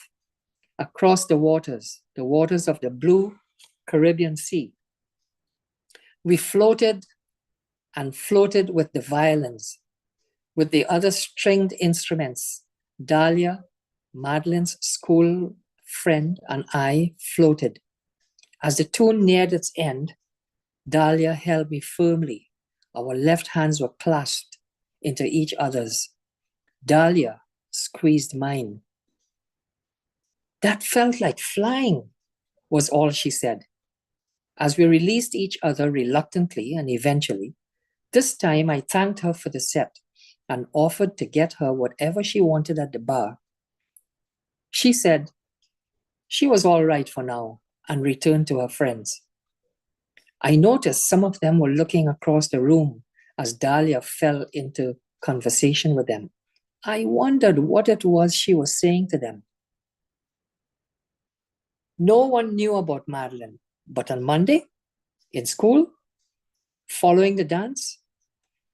across the waters of the blue Caribbean Sea. We floated and floated with the violins, with the other stringed instruments. Dahlia, Madeline's school friend, and I floated. As the tune neared its end, Dahlia held me firmly. Our left hands were clasped into each other's. Dahlia squeezed mine. "That felt like flying," was all she said. As we released each other reluctantly and eventually, this time I thanked her for the set and offered to get her whatever she wanted at the bar. She said she was all right for now and returned to her friends. I noticed some of them were looking across the room as Dahlia fell into conversation with them. I wondered what it was she was saying to them. No one knew about Madeline, but on Monday, in school, following the dance,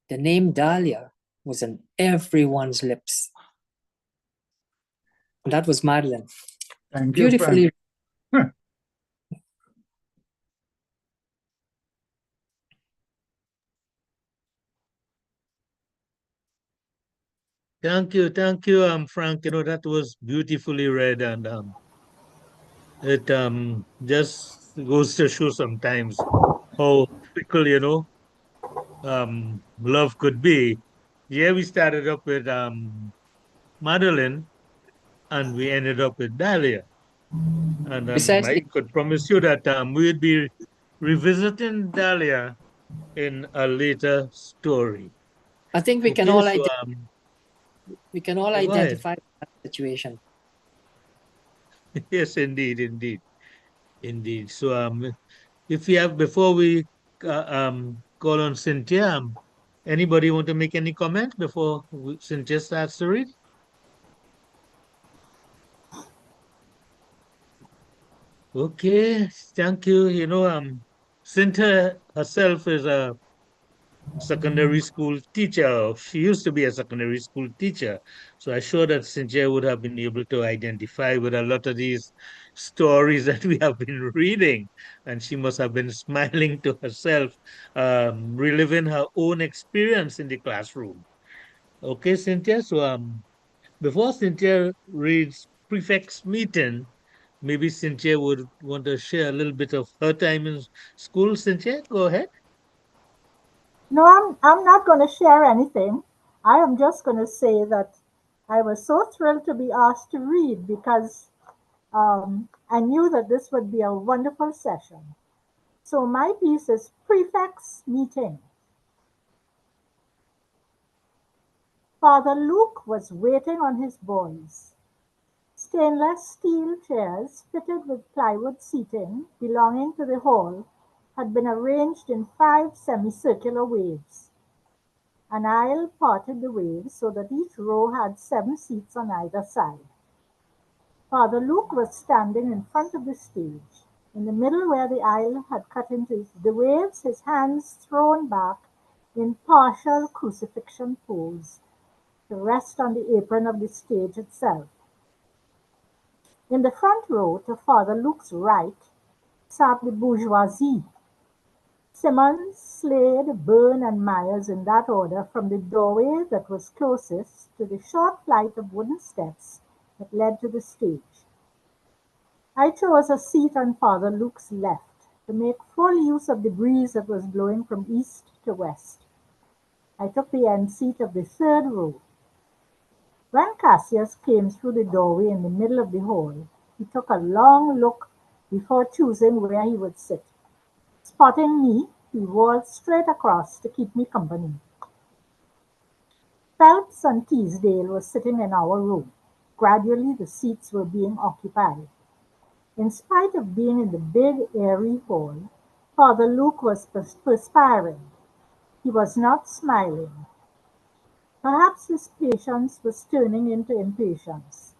the name Dahlia was on everyone's lips. And that was Madeline. Thank you, Beautifully. Frank. Thank you, Frank. You know, that was beautifully read, and it just goes to show sometimes how fickle, love could be. Yeah, we started up with Madeline, and we ended up with Dahlia. And I Precisely. could promise you that we'd be revisiting Dahlia in a later story. I think we can Okay, all so go ahead. identify that situation. Yes, indeed. So if we have, before we call on Cynthia, anybody want to make any comment before Cynthia starts to read? Okay, thank you. You know, Cynthia herself is a secondary school teacher. She used to be a secondary school teacher. So I'm sure that Cynthia would have been able to identify with a lot of these stories that we have been reading. And she must have been smiling to herself, reliving her own experience in the classroom. Okay, Cynthia. So before Cynthia reads prefects meeting, maybe Cynthia would want to share a little bit of her time in school. Cynthia, go ahead. No, I'm not going to share anything. I am just going to say that I was so thrilled to be asked to read because I knew that this would be a wonderful session. So my piece is Prefects Meeting. Father Luke was waiting on his boys. Stainless steel chairs fitted with plywood seating belonging to the hall had been arranged in 5 semicircular waves. An aisle parted the waves so that each row had 7 seats on either side. Father Luke was standing in front of the stage, in the middle where the aisle had cut into the waves, his hands thrown back in partial crucifixion pose, to rest on the apron of the stage itself. In the front row, to Father Luke's right, sat the bourgeoisie. Simmons, Slade, Byrne, and Myers in that order, from the doorway that was closest to the short flight of wooden steps that led to the stage. I chose a seat on Father Luke's left to make full use of the breeze that was blowing from east to west. I took the end seat of the third row. When Cassius came through the doorway in the middle of the hall, he took a long look before choosing where he would sit. Spotting me, he walked straight across to keep me company. Phelps and Teasdale were sitting in our row. Gradually the seats were being occupied. In spite of being in the big, airy hall, Father Luke was perspiring. He was not smiling. Perhaps his patience was turning into impatience.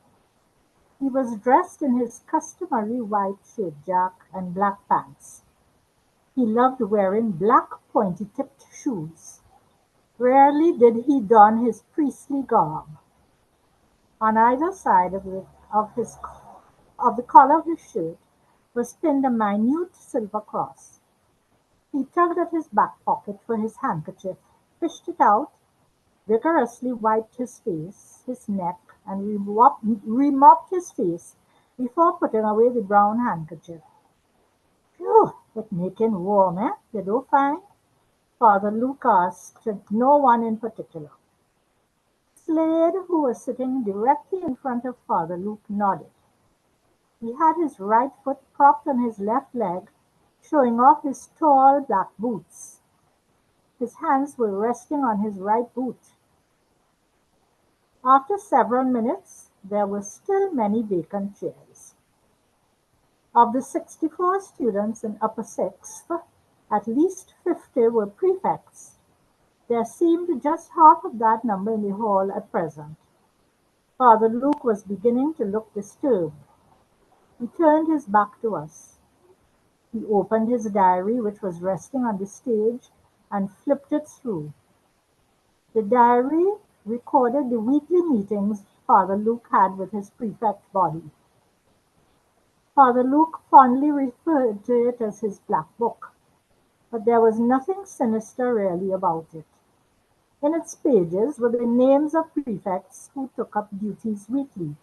He was dressed in his customary white shirt jack and black pants. He loved wearing black pointy-tipped shoes. Rarely did he don his priestly garb. On either side of the collar of his shirt was pinned a minute silver cross. He tugged at his back pocket for his handkerchief, fished it out, vigorously wiped his face, his neck, and remopped his face before putting away the brown handkerchief. Phew, it making warm, eh? You don't find? Father Luke asked no one in particular. Slade, who was sitting directly in front of Father Luke, nodded. He had his right foot propped on his left leg, showing off his tall black boots. His hands were resting on his right boot. After several minutes, there were still many vacant chairs. Of the 64 students in upper sixth, at least 50 were prefects. There seemed just half of that number in the hall at present. Father Luke was beginning to look disturbed. He turned his back to us. He opened his diary, which was resting on the stage, and flipped it through. The diary recorded the weekly meetings Father Luke had with his prefect body. Father Luke fondly referred to it as his black book, but there was nothing sinister really about it. In its pages were the names of prefects who took up duties weekly.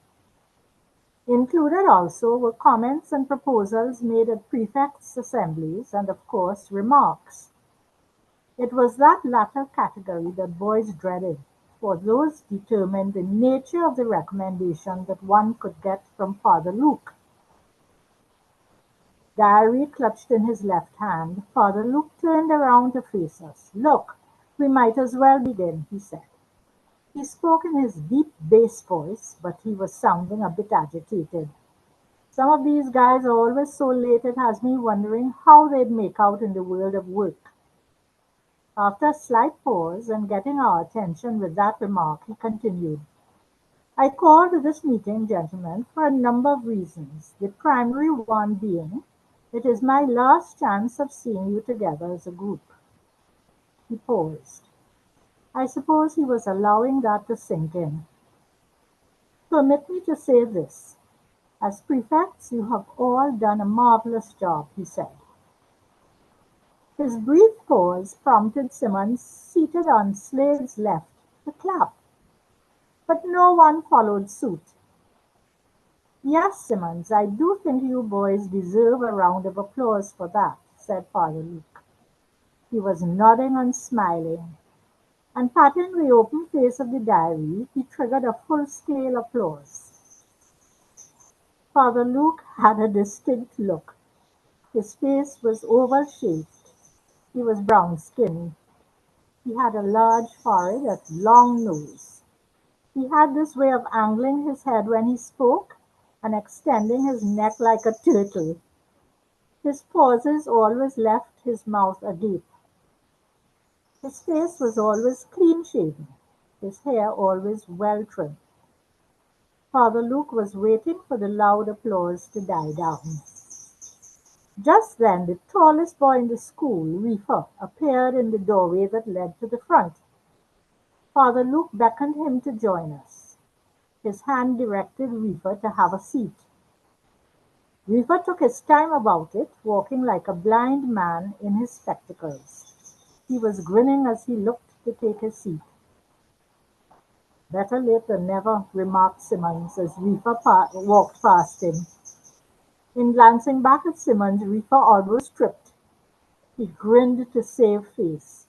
Included also were comments and proposals made at prefects' assemblies and, of course, remarks. It was that latter category that boys dreaded, for those determined the nature of the recommendation that one could get from Father Luke. Diary clutched in his left hand, Father Luke turned around to face us. "Look, we might as well begin," he said. He spoke in his deep bass voice, but he was sounding a bit agitated. Some of these guys are always so late it has me wondering how they'd make out in the world of work. After a slight pause and getting our attention with that remark, he continued, "I called this meeting, gentlemen, for a number of reasons, the primary one being it is my last chance of seeing you together as a group." He paused. I suppose he was allowing that to sink in. "Permit me to say this. As prefects, you have all done a marvelous job," he said. His brief pause prompted Simmons, seated on Slade's left, to clap. But no one followed suit. "Yes, Simmons, I do think you boys deserve a round of applause for that," said Father Luke. He was nodding and smiling, and patting the open face of the diary, he triggered a full-scale applause. Father Luke had a distinct look. His face was oval-shaped. He was brown-skinned. He had a large forehead, a long nose. He had this way of angling his head when he spoke and extending his neck like a turtle. His pauses always left his mouth agape. His face was always clean-shaven, his hair always well-trimmed. Father Luke was waiting for the loud applause to die down. Just then the tallest boy in the school, Reefer, appeared in the doorway that led to the front. Father Luke beckoned him to join us. His hand directed Reefer to have a seat. Reefer took his time about it, walking like a blind man in his spectacles. He was grinning as he looked to take his seat. "Better late than never," remarked Simmons as Reefer walked past him. In glancing back at Simmons, Reefer almost tripped. He grinned to save face.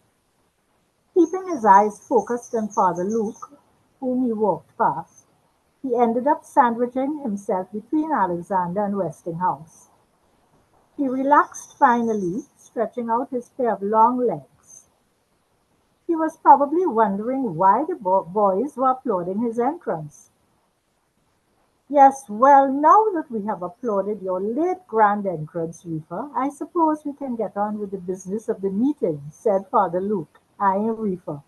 Keeping his eyes focused on Father Luke, whom he walked past, he ended up sandwiching himself between Alexander and Westinghouse. He relaxed finally, stretching out his pair of long legs. He was probably wondering why the boys were applauding his entrance. "Yes, well, now that we have applauded your late grand entrance, Reefer, I suppose we can get on with the business of the meeting," said Father Luke, eyeing Reefer.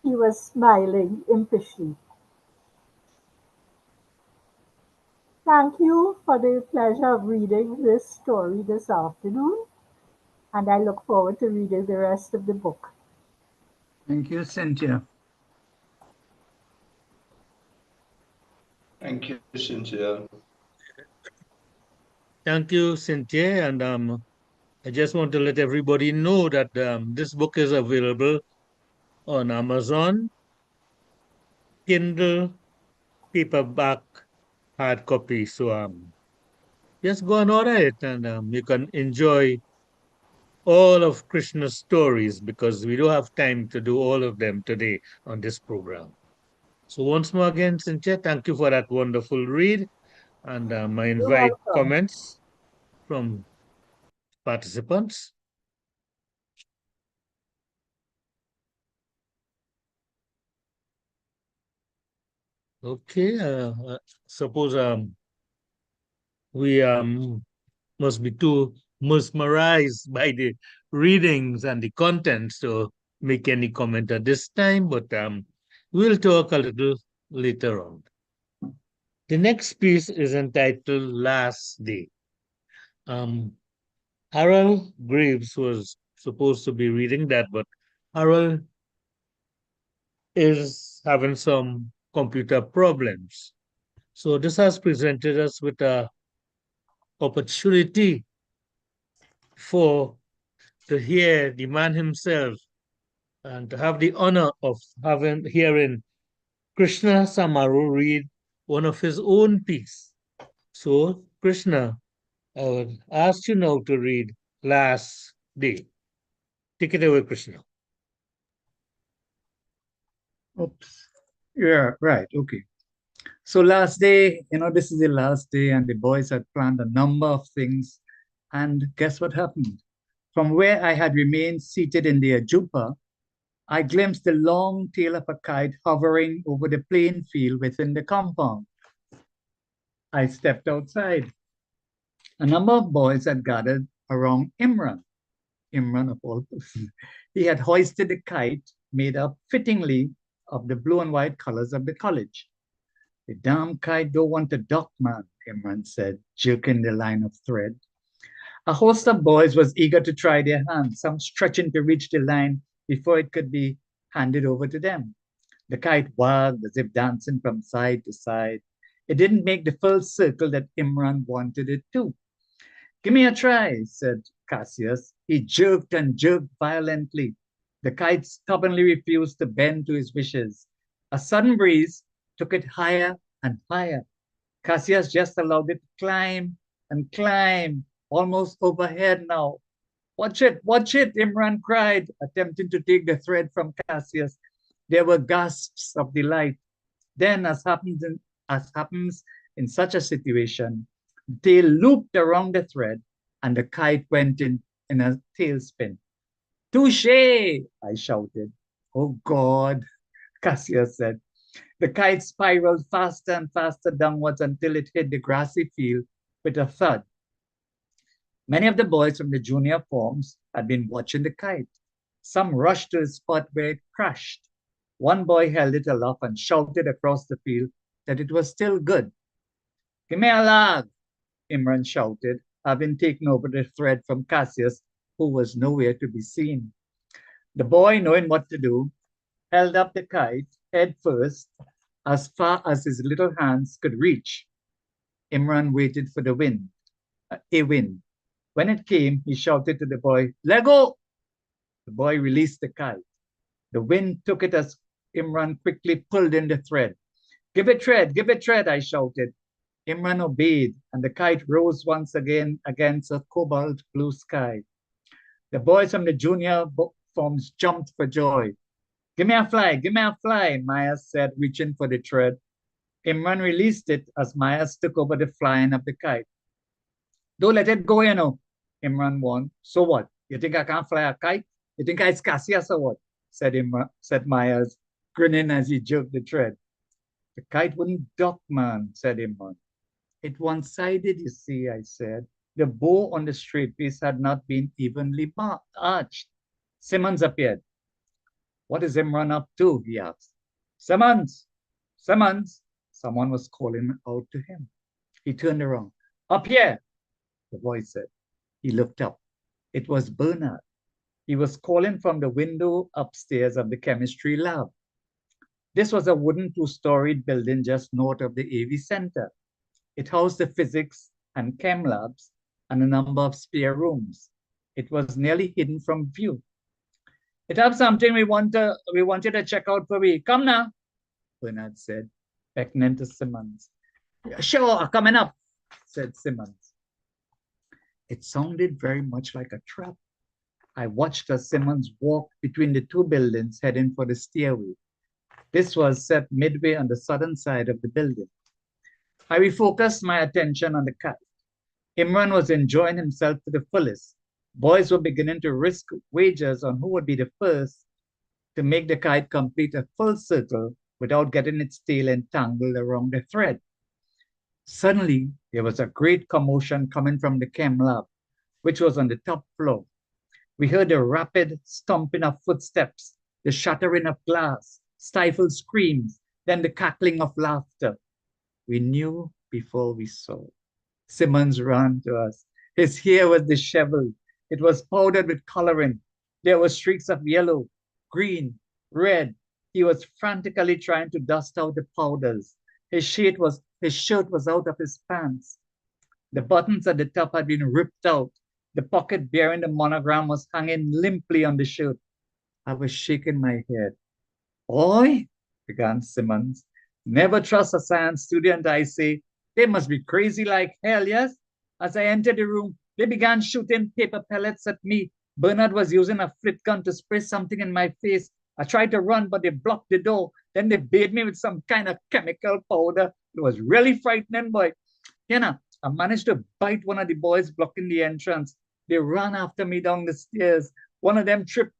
He was smiling impishly. "Thank you for the pleasure of reading this story this afternoon, and I look forward to reading the rest of the book." Thank you, Cynthia. Thank you, Cynthia. Thank you, Cynthia. And I just want to let everybody know that this book is available on Amazon, Kindle, paperback, hard copy. So just go and order it, and you can enjoy all of Krishna's stories, because we don't have time to do all of them today on this program. So once more again, Cynthia, thank you for that wonderful read. And I invite welcome. comments from participants. Okay, suppose we must be too mesmerized by the readings and the contents to make any comment at this time, but we'll talk a little later on. The next piece is entitled Last Day. Harold Graves was supposed to be reading that, but Harold is having some computer problems. So this has presented us with an opportunity for to hear the man himself and to have the honor of hearing Krishna Samaru read one of his own piece. So Krishna, I would ask you now to read Last Day. Take it away, Krishna. Oops. Yeah, right. Okay. So last day, this is the last day, and the boys had planned a number of things. And guess what happened? From where I had remained seated in the ajupa, I glimpsed the long tail of a kite hovering over the plain field within the compound. I stepped outside. A number of boys had gathered around Imran. Imran, of all persons. He had hoisted the kite made up fittingly of the blue and white colors of the college. The damn kite don't want to dock, man, Imran said, jerking the line of thread. A host of boys was eager to try their hands, some stretching to reach the line before it could be handed over to them. The kite wagged as if dancing from side to side. It didn't make the full circle that Imran wanted it to. Give me a try, said Cassius. He jerked and jerked violently. The kite stubbornly refused to bend to his wishes. A sudden breeze took it higher and higher. Cassius just allowed it to climb and climb, almost overhead now. Watch it, Imran cried, attempting to take the thread from Cassius. There were gasps of delight. Then, as happens in such a situation, the tail looped around the thread and the kite went in a tailspin. Touché, I shouted. Oh God, Cassius said. The kite spiraled faster and faster downwards until it hit the grassy field with a thud. Many of the boys from the junior forms had been watching the kite. Some rushed to the spot where it crashed. One boy held it aloft and shouted across the field that it was still good. Give me a lag, Imran shouted, having taken over the thread from Cassius, who was nowhere to be seen. The boy, knowing what to do, held up the kite head first as far as his little hands could reach. Imran waited for the wind, a wind. When it came, he shouted to the boy, "Let go!" The boy released the kite. The wind took it as Imran quickly pulled in the thread. Give it tread, I shouted. Imran obeyed, and the kite rose once again against a cobalt blue sky. The boys from the junior forms jumped for joy. Give me a fly, Maya said, reaching for the thread. Imran released it as Maya took over the flying of the kite. Don't let it go, Imran warned. So what? You think I can't fly a kite? You think I'm Cassius or what? Said Myers, grinning as he jerked the thread. The kite wouldn't dock, man, said Imran. It one-sided, you see, I said. The bow on the straight piece had not been evenly arched. Simmons appeared. What is Imran up to? He asked. Simmons! Someone was calling out to him. He turned around. Up here, the voice said. He looked up. It was Bernard. He was calling from the window upstairs of the chemistry lab. This was a wooden two-storied building just north of the AV Center. It housed the physics and chem labs and a number of spare rooms. It was nearly hidden from view. It have something we want you to check out for me. Come now, Bernard said, beckoning to Simmons. Sure, coming up, said Simmons. It sounded very much like a trap. I watched as Simmons walked between the two buildings heading for the stairway. This was set midway on the southern side of the building. I refocused my attention on the kite. Imran was enjoying himself to the fullest. Boys were beginning to risk wagers on who would be the first to make the kite complete a full circle without getting its tail entangled around the thread. Suddenly, there was a great commotion coming from the chem lab, which was on the top floor. We heard the rapid stomping of footsteps, the shattering of glass, stifled screams, then the cackling of laughter. We knew before we saw. Simmons ran to us. His hair was disheveled. It was powdered with coloring. There were streaks of yellow, green, red. He was frantically trying to dust out the powders. His shirt was out of his pants. The buttons at the top had been ripped out. The pocket bearing the monogram was hanging limply on the shirt. I was shaking my head. Oi, began Simmons. Never trust a science student, I say. They must be crazy like hell, yes? As I entered the room, they began shooting paper pellets at me. Bernard was using a flit gun to spray something in my face. I tried to run, but they blocked the door. Then they bathed me with some kind of chemical powder. It was really frightening, boy. You know, I managed to bite one of the boys blocking the entrance. They ran after me down the stairs. One of them tripped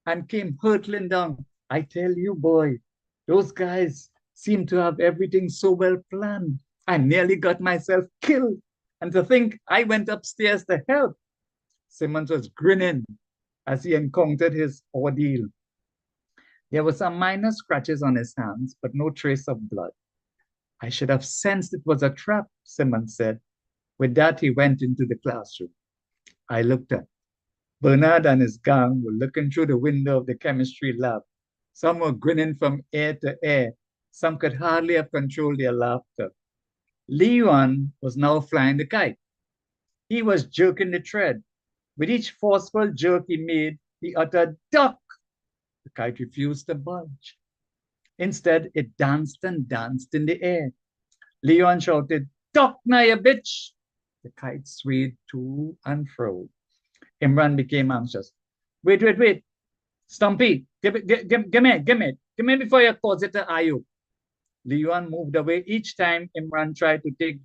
and came hurtling down. I tell you, boy, those guys seem to have everything so well planned. I nearly got myself killed. And to think I went upstairs to help. Simmons was grinning as he encountered his ordeal. There were some minor scratches on his hands, but no trace of blood. I should have sensed it was a trap, Simmons said. With that, he went into the classroom. I looked up. Bernard and his gang were looking through the window of the chemistry lab. Some were grinning from ear to ear. Some could hardly have controlled their laughter. Leon was now flying the kite. He was jerking the thread. With each forceful jerk he made, he uttered, "Duck!" The kite refused to budge. Instead, it danced and danced in the air. Leon shouted, "Duck now, you bitch!" The kite swayed to and fro. Imran became anxious. Wait. Stumpy, give me before you cause it to Ayu. Leon moved away each time Imran tried to take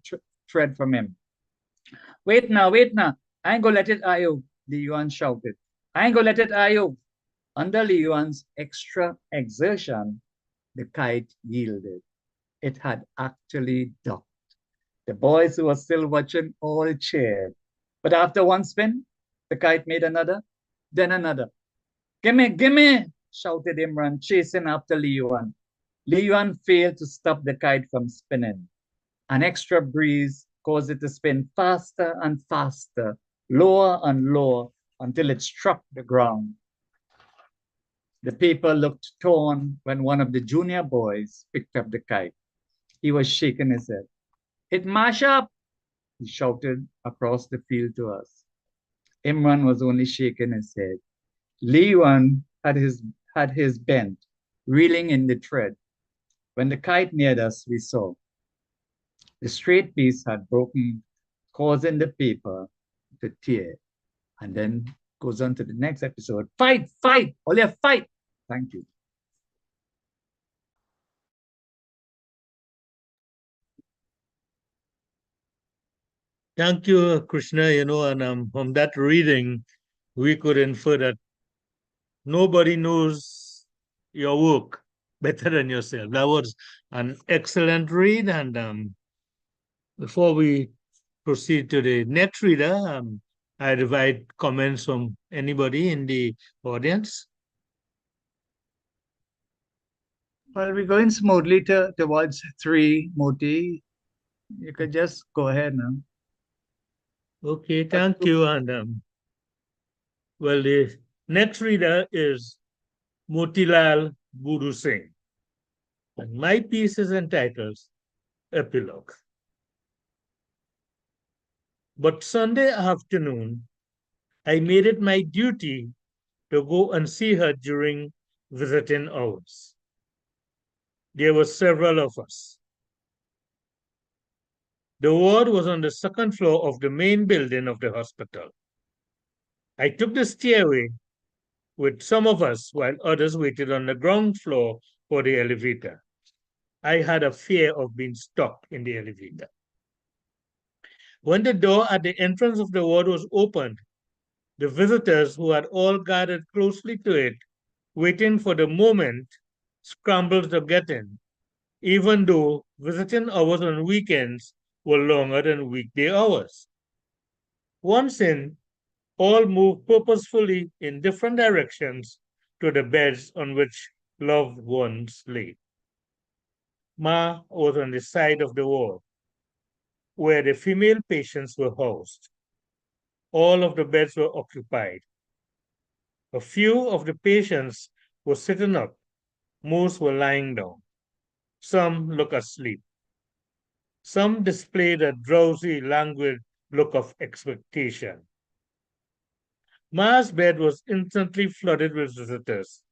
thread from him. Wait now. I ain't gonna let it Ayu, Leon shouted. I ain't gonna let it Ayu. Under Leon's extra exertion, the kite yielded. It had actually docked. The boys who were still watching all cheered. But after one spin, the kite made another, then another. Gimme, shouted Imran, chasing after Leon. Leon failed to stop the kite from spinning. An extra breeze caused it to spin faster and faster, lower and lower, until it struck the ground. The paper looked torn when one of the junior boys picked up the kite. He was shaking his head. "It mash up," he shouted across the field to us. Imran was only shaking his head. Leon had his bent, reeling in the thread. When the kite neared us, we saw the straight piece had broken, causing the paper to tear. And then goes on to the next episode. Fight! Olia, fight! Thank you. Thank you, Krishna. And from that reading, we could infer that nobody knows your work better than yourself. That was an excellent read. And before we proceed to the next reader, I invite comments from anybody in the audience. Well, we're going smoothly towards 3, Moti. You could just go ahead now. Okay, thank you. And well, the Next reader is Motilal Guru Singh. And my piece is entitled Epilogue. But Sunday afternoon, I made it my duty to go and see her during visiting hours. There were several of us. The ward was on the second floor of the main building of the hospital. I took the stairway with some of us while others waited on the ground floor for the elevator. I had a fear of being stuck in the elevator. When the door at the entrance of the ward was opened, the visitors who had all gathered closely to it, waiting for the moment, scrambled to get in, even though visiting hours on weekends were longer than weekday hours. Once in, all moved purposefully in different directions to the beds on which loved ones lay. Ma was on the side of the wall, where the female patients were housed. All of the beds were occupied. A few of the patients were sitting up, most were lying down. Some looked asleep. Some displayed a drowsy, languid look of expectation. Ma's bed was instantly flooded with visitors.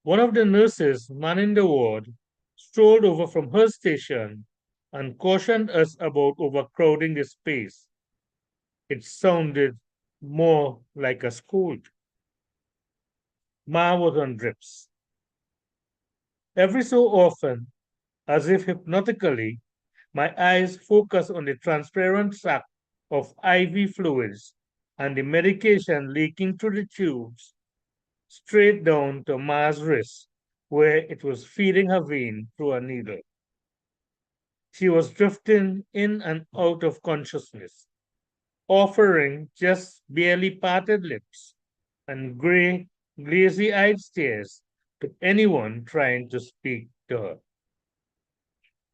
One of the nurses manning the ward strolled over from her station and cautioned us about overcrowding the space. It sounded more like a scold. Ma was on drips. Every so often, as if hypnotically, my eyes focused on the transparent sac of IV fluids and the medication leaking through the tubes straight down to Ma's wrist, where it was feeding her vein through a needle. She was drifting in and out of consciousness, offering just barely parted lips and gray, glazy-eyed stares to anyone trying to speak to her.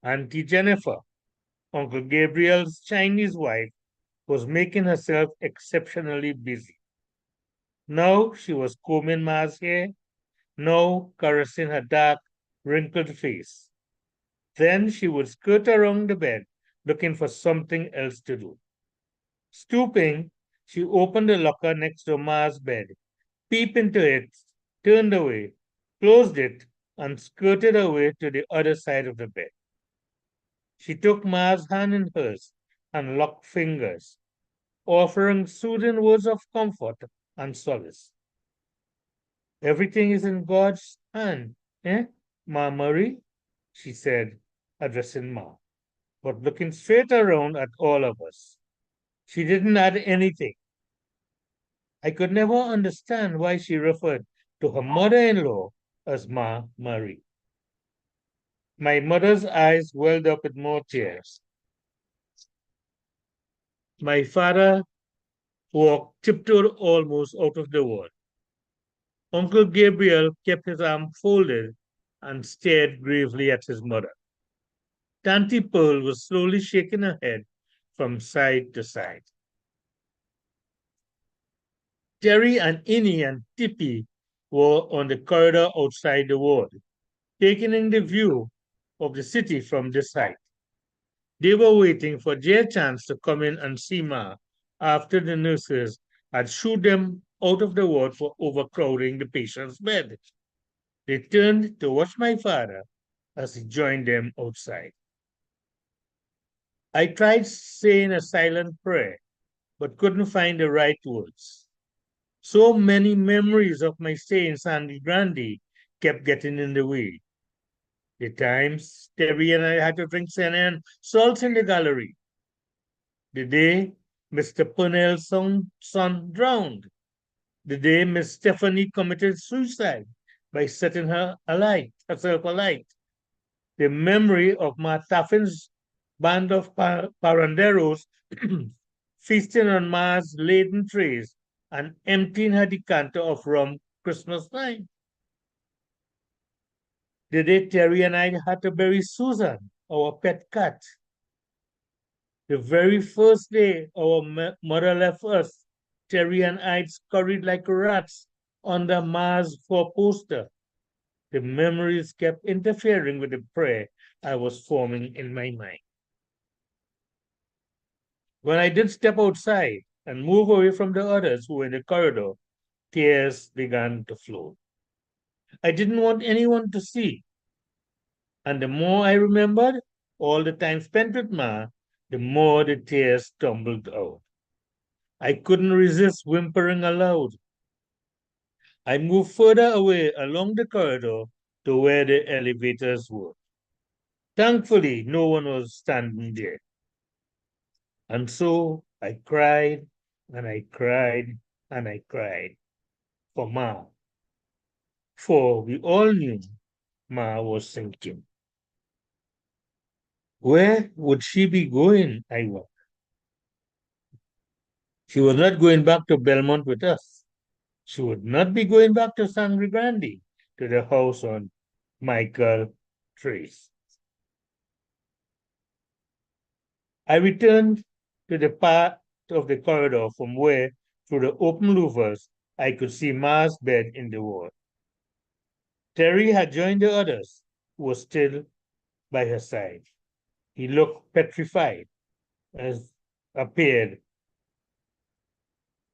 Auntie Jennifer, Uncle Gabriel's Chinese wife, was making herself exceptionally busy. Now she was combing Ma's hair, now caressing her dark, wrinkled face. Then she would skirt around the bed, looking for something else to do. Stooping, she opened the locker next to Ma's bed, peeped into it, turned away, closed it, and skirted away to the other side of the bed. She took Ma's hand in hers and locked fingers, offering soothing words of comfort and solace. Everything is in God's hand, eh, Ma Marie? She said, addressing Ma, but looking straight around at all of us. She didn't add anything. I could never understand why she referred to her mother-in-law as Ma Marie. My mother's eyes welled up with more tears. My father tiptoed almost out of the ward. Uncle Gabriel kept his arm folded and stared gravely at his mother. Tanti Pearl was slowly shaking her head from side to side. Terry and Innie and Tippy were on the corridor outside the ward, taking in the view of the city from this height. They were waiting for their chance to come in and see Ma after the nurses had shooed them out of the ward for overcrowding the patient's bed. They turned to watch my father as he joined them outside. I tried saying a silent prayer, but couldn't find the right words. So many memories of my stay in Sandy Grande kept getting in the way. The times Terry and I had to drink senna and salts in the gallery. The day Mr. Purnell's son drowned. The day Miss Stephanie committed suicide by setting herself alight. The memory of Ma Taffin's band of paranderos feasting on Ma's laden trays and emptying her decanter of rum Christmas night. The day Terry and I had to bury Susan, our pet cat. The very first day our mother left us Terry and I scurried like rats on the Mars 4 poster. The memories kept interfering with the prayer I was forming in my mind. When I did step outside and move away from the others who were in the corridor, tears began to flow. I didn't want anyone to see. And the more I remembered all the time spent with Ma, the more the tears tumbled out. I couldn't resist whimpering aloud. I moved further away along the corridor to where the elevators were. Thankfully, no one was standing there. And so I cried and I cried and I cried for Ma. For we all knew Ma was sinking. Where would she be going, I wondered. She was not going back to Belmont with us. She would not be going back to Sangre Grande, to the house on Michael Trace. I returned to the part of the corridor from where, through the open louvers, I could see Ma's bed in the wall. Terry had joined the others, who were still by her side. He looked petrified, as appeared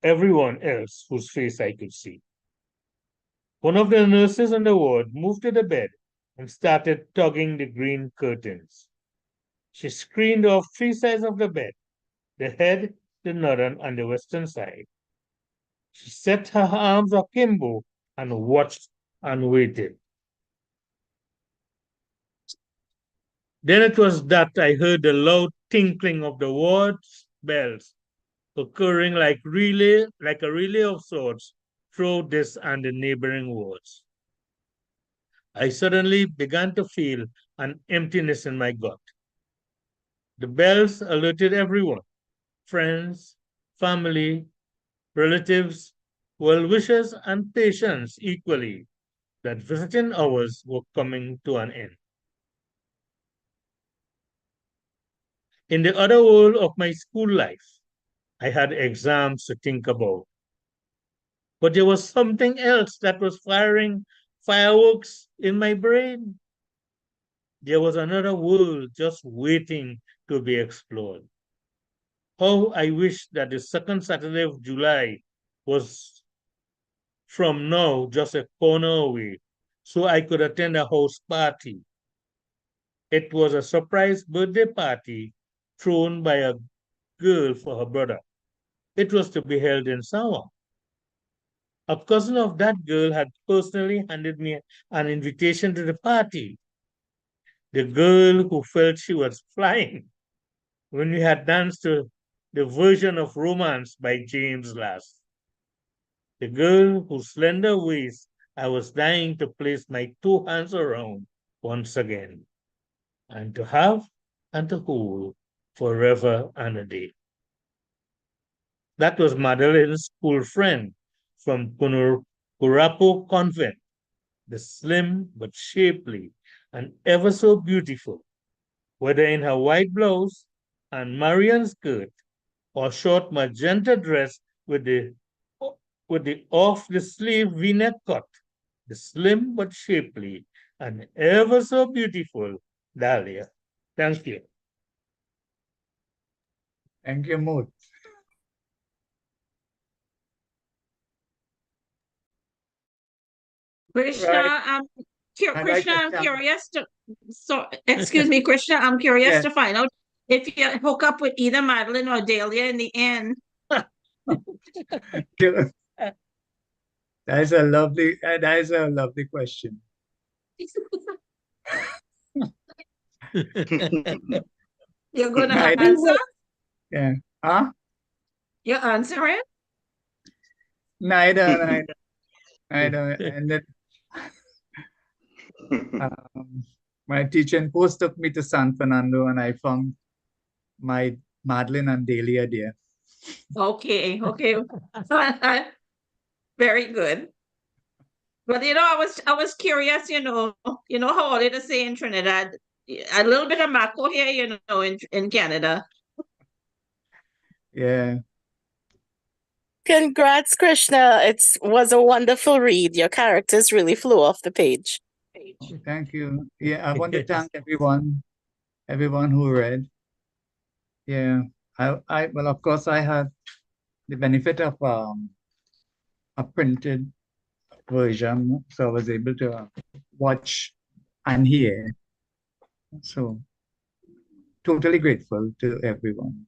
everyone else whose face I could see. One of the nurses on the ward moved to the bed and started tugging the green curtains. She screened off 3 sides of the bed, the head, the northern, and the western side. She set her arms akimbo and watched and waited. Then it was that I heard the loud tinkling of the ward's bells, occurring like a relay of sorts through this and the neighboring wards. I suddenly began to feel an emptiness in my gut. The bells alerted everyone, friends, family, relatives, well-wishers, and patients equally, that visiting hours were coming to an end. In the other world of my school life, I had exams to think about. But there was something else that was firing fireworks in my brain. There was another world just waiting to be explored. How I wish that the second Saturday of July was from now just a corner away, so I could attend a house party. It was a surprise birthday party thrown by a girl for her brother. It was to be held in summer. A cousin of that girl had personally handed me an invitation to the party. The girl who felt she was flying when we had danced to the version of Romance by James Last. The girl whose slender waist I was dying to place my 2 hands around once again, and to have and to hold forever and a day. That was Madeleine's school friend from Curapo Convent, the slim but shapely and ever so beautiful, whether in her white blouse and Marian skirt or short magenta dress with the off-the-sleeve V-neck cut, the slim but shapely and ever so beautiful Dahlia. Thank you. Thank you, Mood. Krishna, Right. I'd like Krishna, to I'm jump- curious to, excuse me, Krishna, I'm curious Yeah. to find out if you hook up with either Madeline or Dahlia in the end. That is a lovely question. You're gonna I- answer? Yeah. Huh? You answer it? Neither. And then my teacher in post took me to San Fernando, and I found my Madeline and Dahlia there. Okay. Very good. But I was curious, how they say in Trinidad, a little bit of Mako here, in Canada. Yeah. Congrats, Krishna. It was a wonderful read. Your characters really flew off the page. Oh, thank you. Yeah, I want to thank everyone who read. Yeah, well, of course, I had the benefit of a printed version, so I was able to watch and hear. So totally grateful to everyone.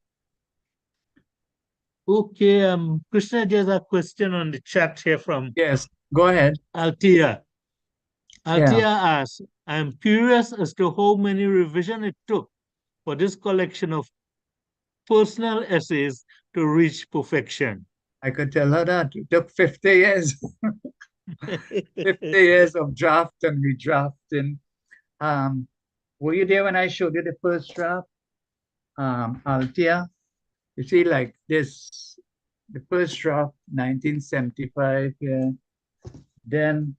Okay, Krishna, there's a question on the chat here from Yes, go ahead. Althea. Althea Yeah. asks, I'm curious as to how many revision it took for this collection of personal essays to reach perfection. I could tell her that. It took 50 years. 50 years of draft and redrafting. Were you there when I showed you the first draft? Althea? You see, like this, the first draft, 1975, yeah. Then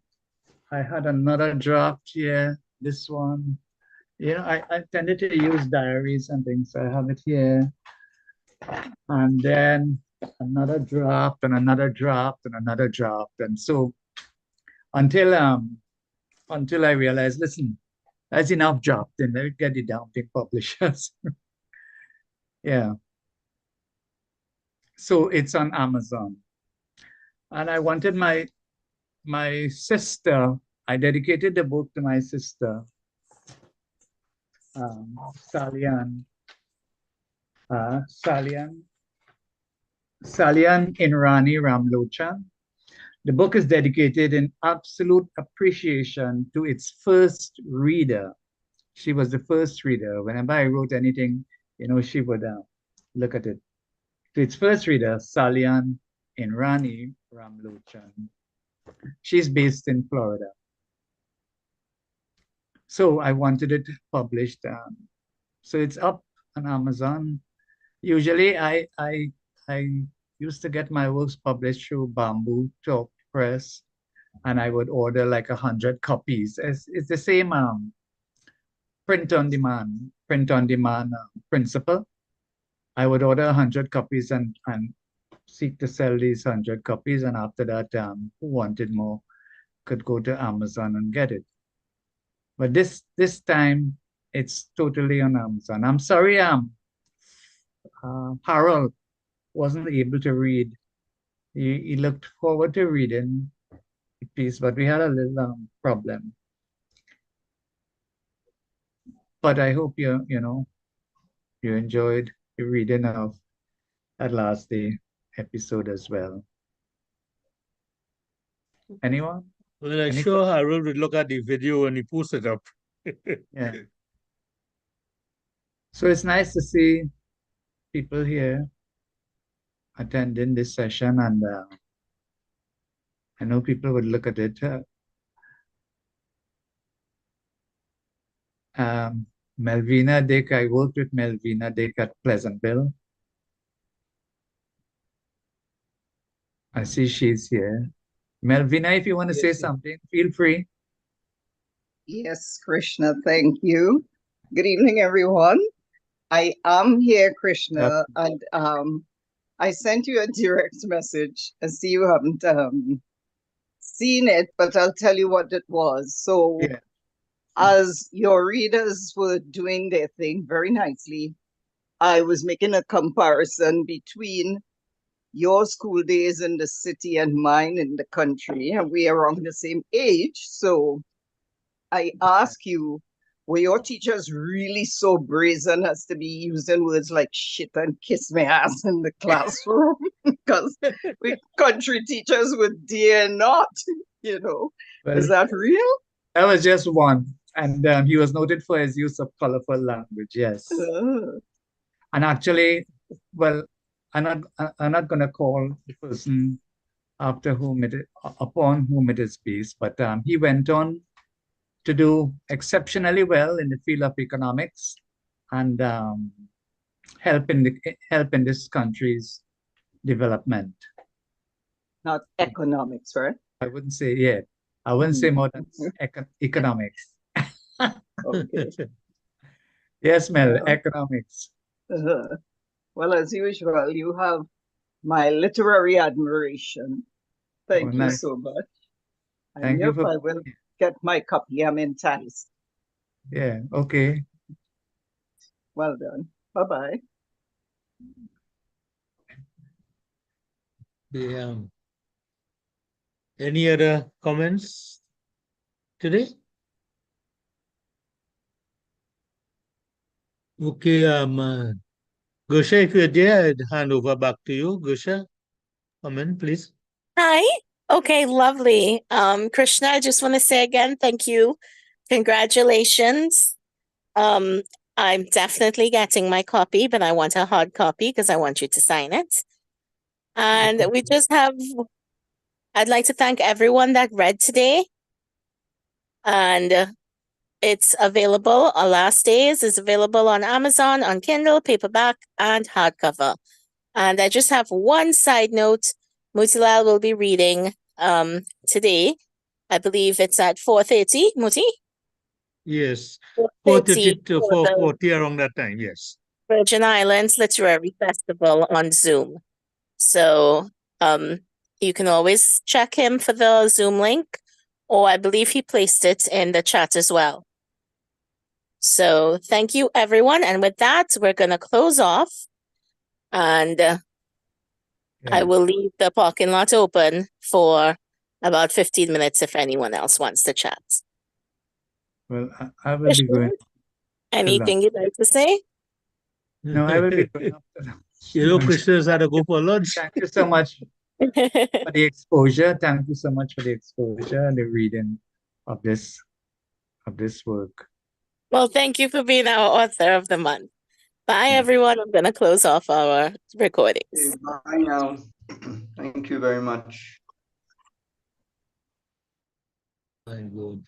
I had another draft here, this one. You know, I tended to use diaries and things. So I have it here. And then another draft and another draft and another draft. And so until I realized, listen, that's enough drafting. Let me get it down to publishers. Yeah. So it's on Amazon. And I wanted my sister, I dedicated the book to my sister, Salian Inrani Ramlochan. The book is dedicated in absolute appreciation to its first reader. She was the first reader. Whenever I wrote anything, you know, she would look at it. To its first reader, Salian Inrani Ramlochan. She's based in Florida. So I wanted it published. So it's up on Amazon. Usually I used to get my works published through Bamboo Talk Press, and I would order like 100 copies. It's the same print on demand principle. I would order 100 copies and seek to sell these 100 copies, and after that, who wanted more could go to Amazon and get it. But this time, it's totally on Amazon. I'm sorry, Harold wasn't able to read. He looked forward to reading the piece, but we had a little problem. But I hope you enjoyed the reading of that last day episode as well. Anyone? Well, I'm sure Harold would look at the video when he posts it up. Yeah. So it's nice to see people here attending this session, and I know people would look at it. Melvina Dick, I worked with Melvina Dick at Pleasantville. I see she's here. Melvina, if you want to say something, feel free. Yes, Krishna, thank you. Good evening, everyone. I am here, Krishna, and I sent you a direct message. I see you haven't seen it, but I'll tell you what it was. So, Yeah. as your readers were doing their thing very nicely, I was making a comparison between your school days in the city and mine in the country, and we are around the same age. So I ask you, were your teachers really so brazen as to be using words like shit and kiss my ass in the classroom? Because we country teachers would dare not, you know. Well, is that real? That was just one. And he was noted for his use of colorful language, yes. And actually, well, I'm not going to call the person upon whom it is based, but he went on to do exceptionally well in the field of economics and help in this country's development. Not economics, right? I wouldn't say, yeah. I wouldn't say more than economics. Okay. Yes, Mel, economics. Well, as usual, you have my literary admiration. Thank Oh, you nice. so much. And Thank you yep, for, I will get my copy. I'm enticed. yeah, okay. Well done. Bye-bye. Any other comments today? Okay, Gusha, if you're there, I'd hand over back to you. Gusha, come in, please. Hi. Okay, lovely. Krishna, I just want to say again, thank you. Congratulations. I'm definitely getting my copy, but I want a hard copy because I want you to sign it. And I'd like to thank everyone that read today. And it's available, our last days is available on Amazon, on Kindle, paperback, and hardcover. And I just have one side note. Mutilal will be reading today. I believe it's at 4:30, Muti? Yes, 4:30 4:30 to for the 4:40 around that time, yes. Virgin Islands Literary Festival on Zoom. So you can always check him for the Zoom link, or I believe he placed it in the chat as well. So thank you, everyone. And with that, we're going to close off. And I will leave the parking lot open for about 15 minutes if anyone else wants to chat. Well, I will be going. Anything you'd like to say? No, I will be going up to lunch. You know, Krishna's had to go for lunch. Thank you so much for the exposure. Thank you so much for the exposure and the reading of this work. Well, thank you for being our author of the month. Bye, everyone. I'm going to close off our recordings. Bye now. Thank you very much. My God.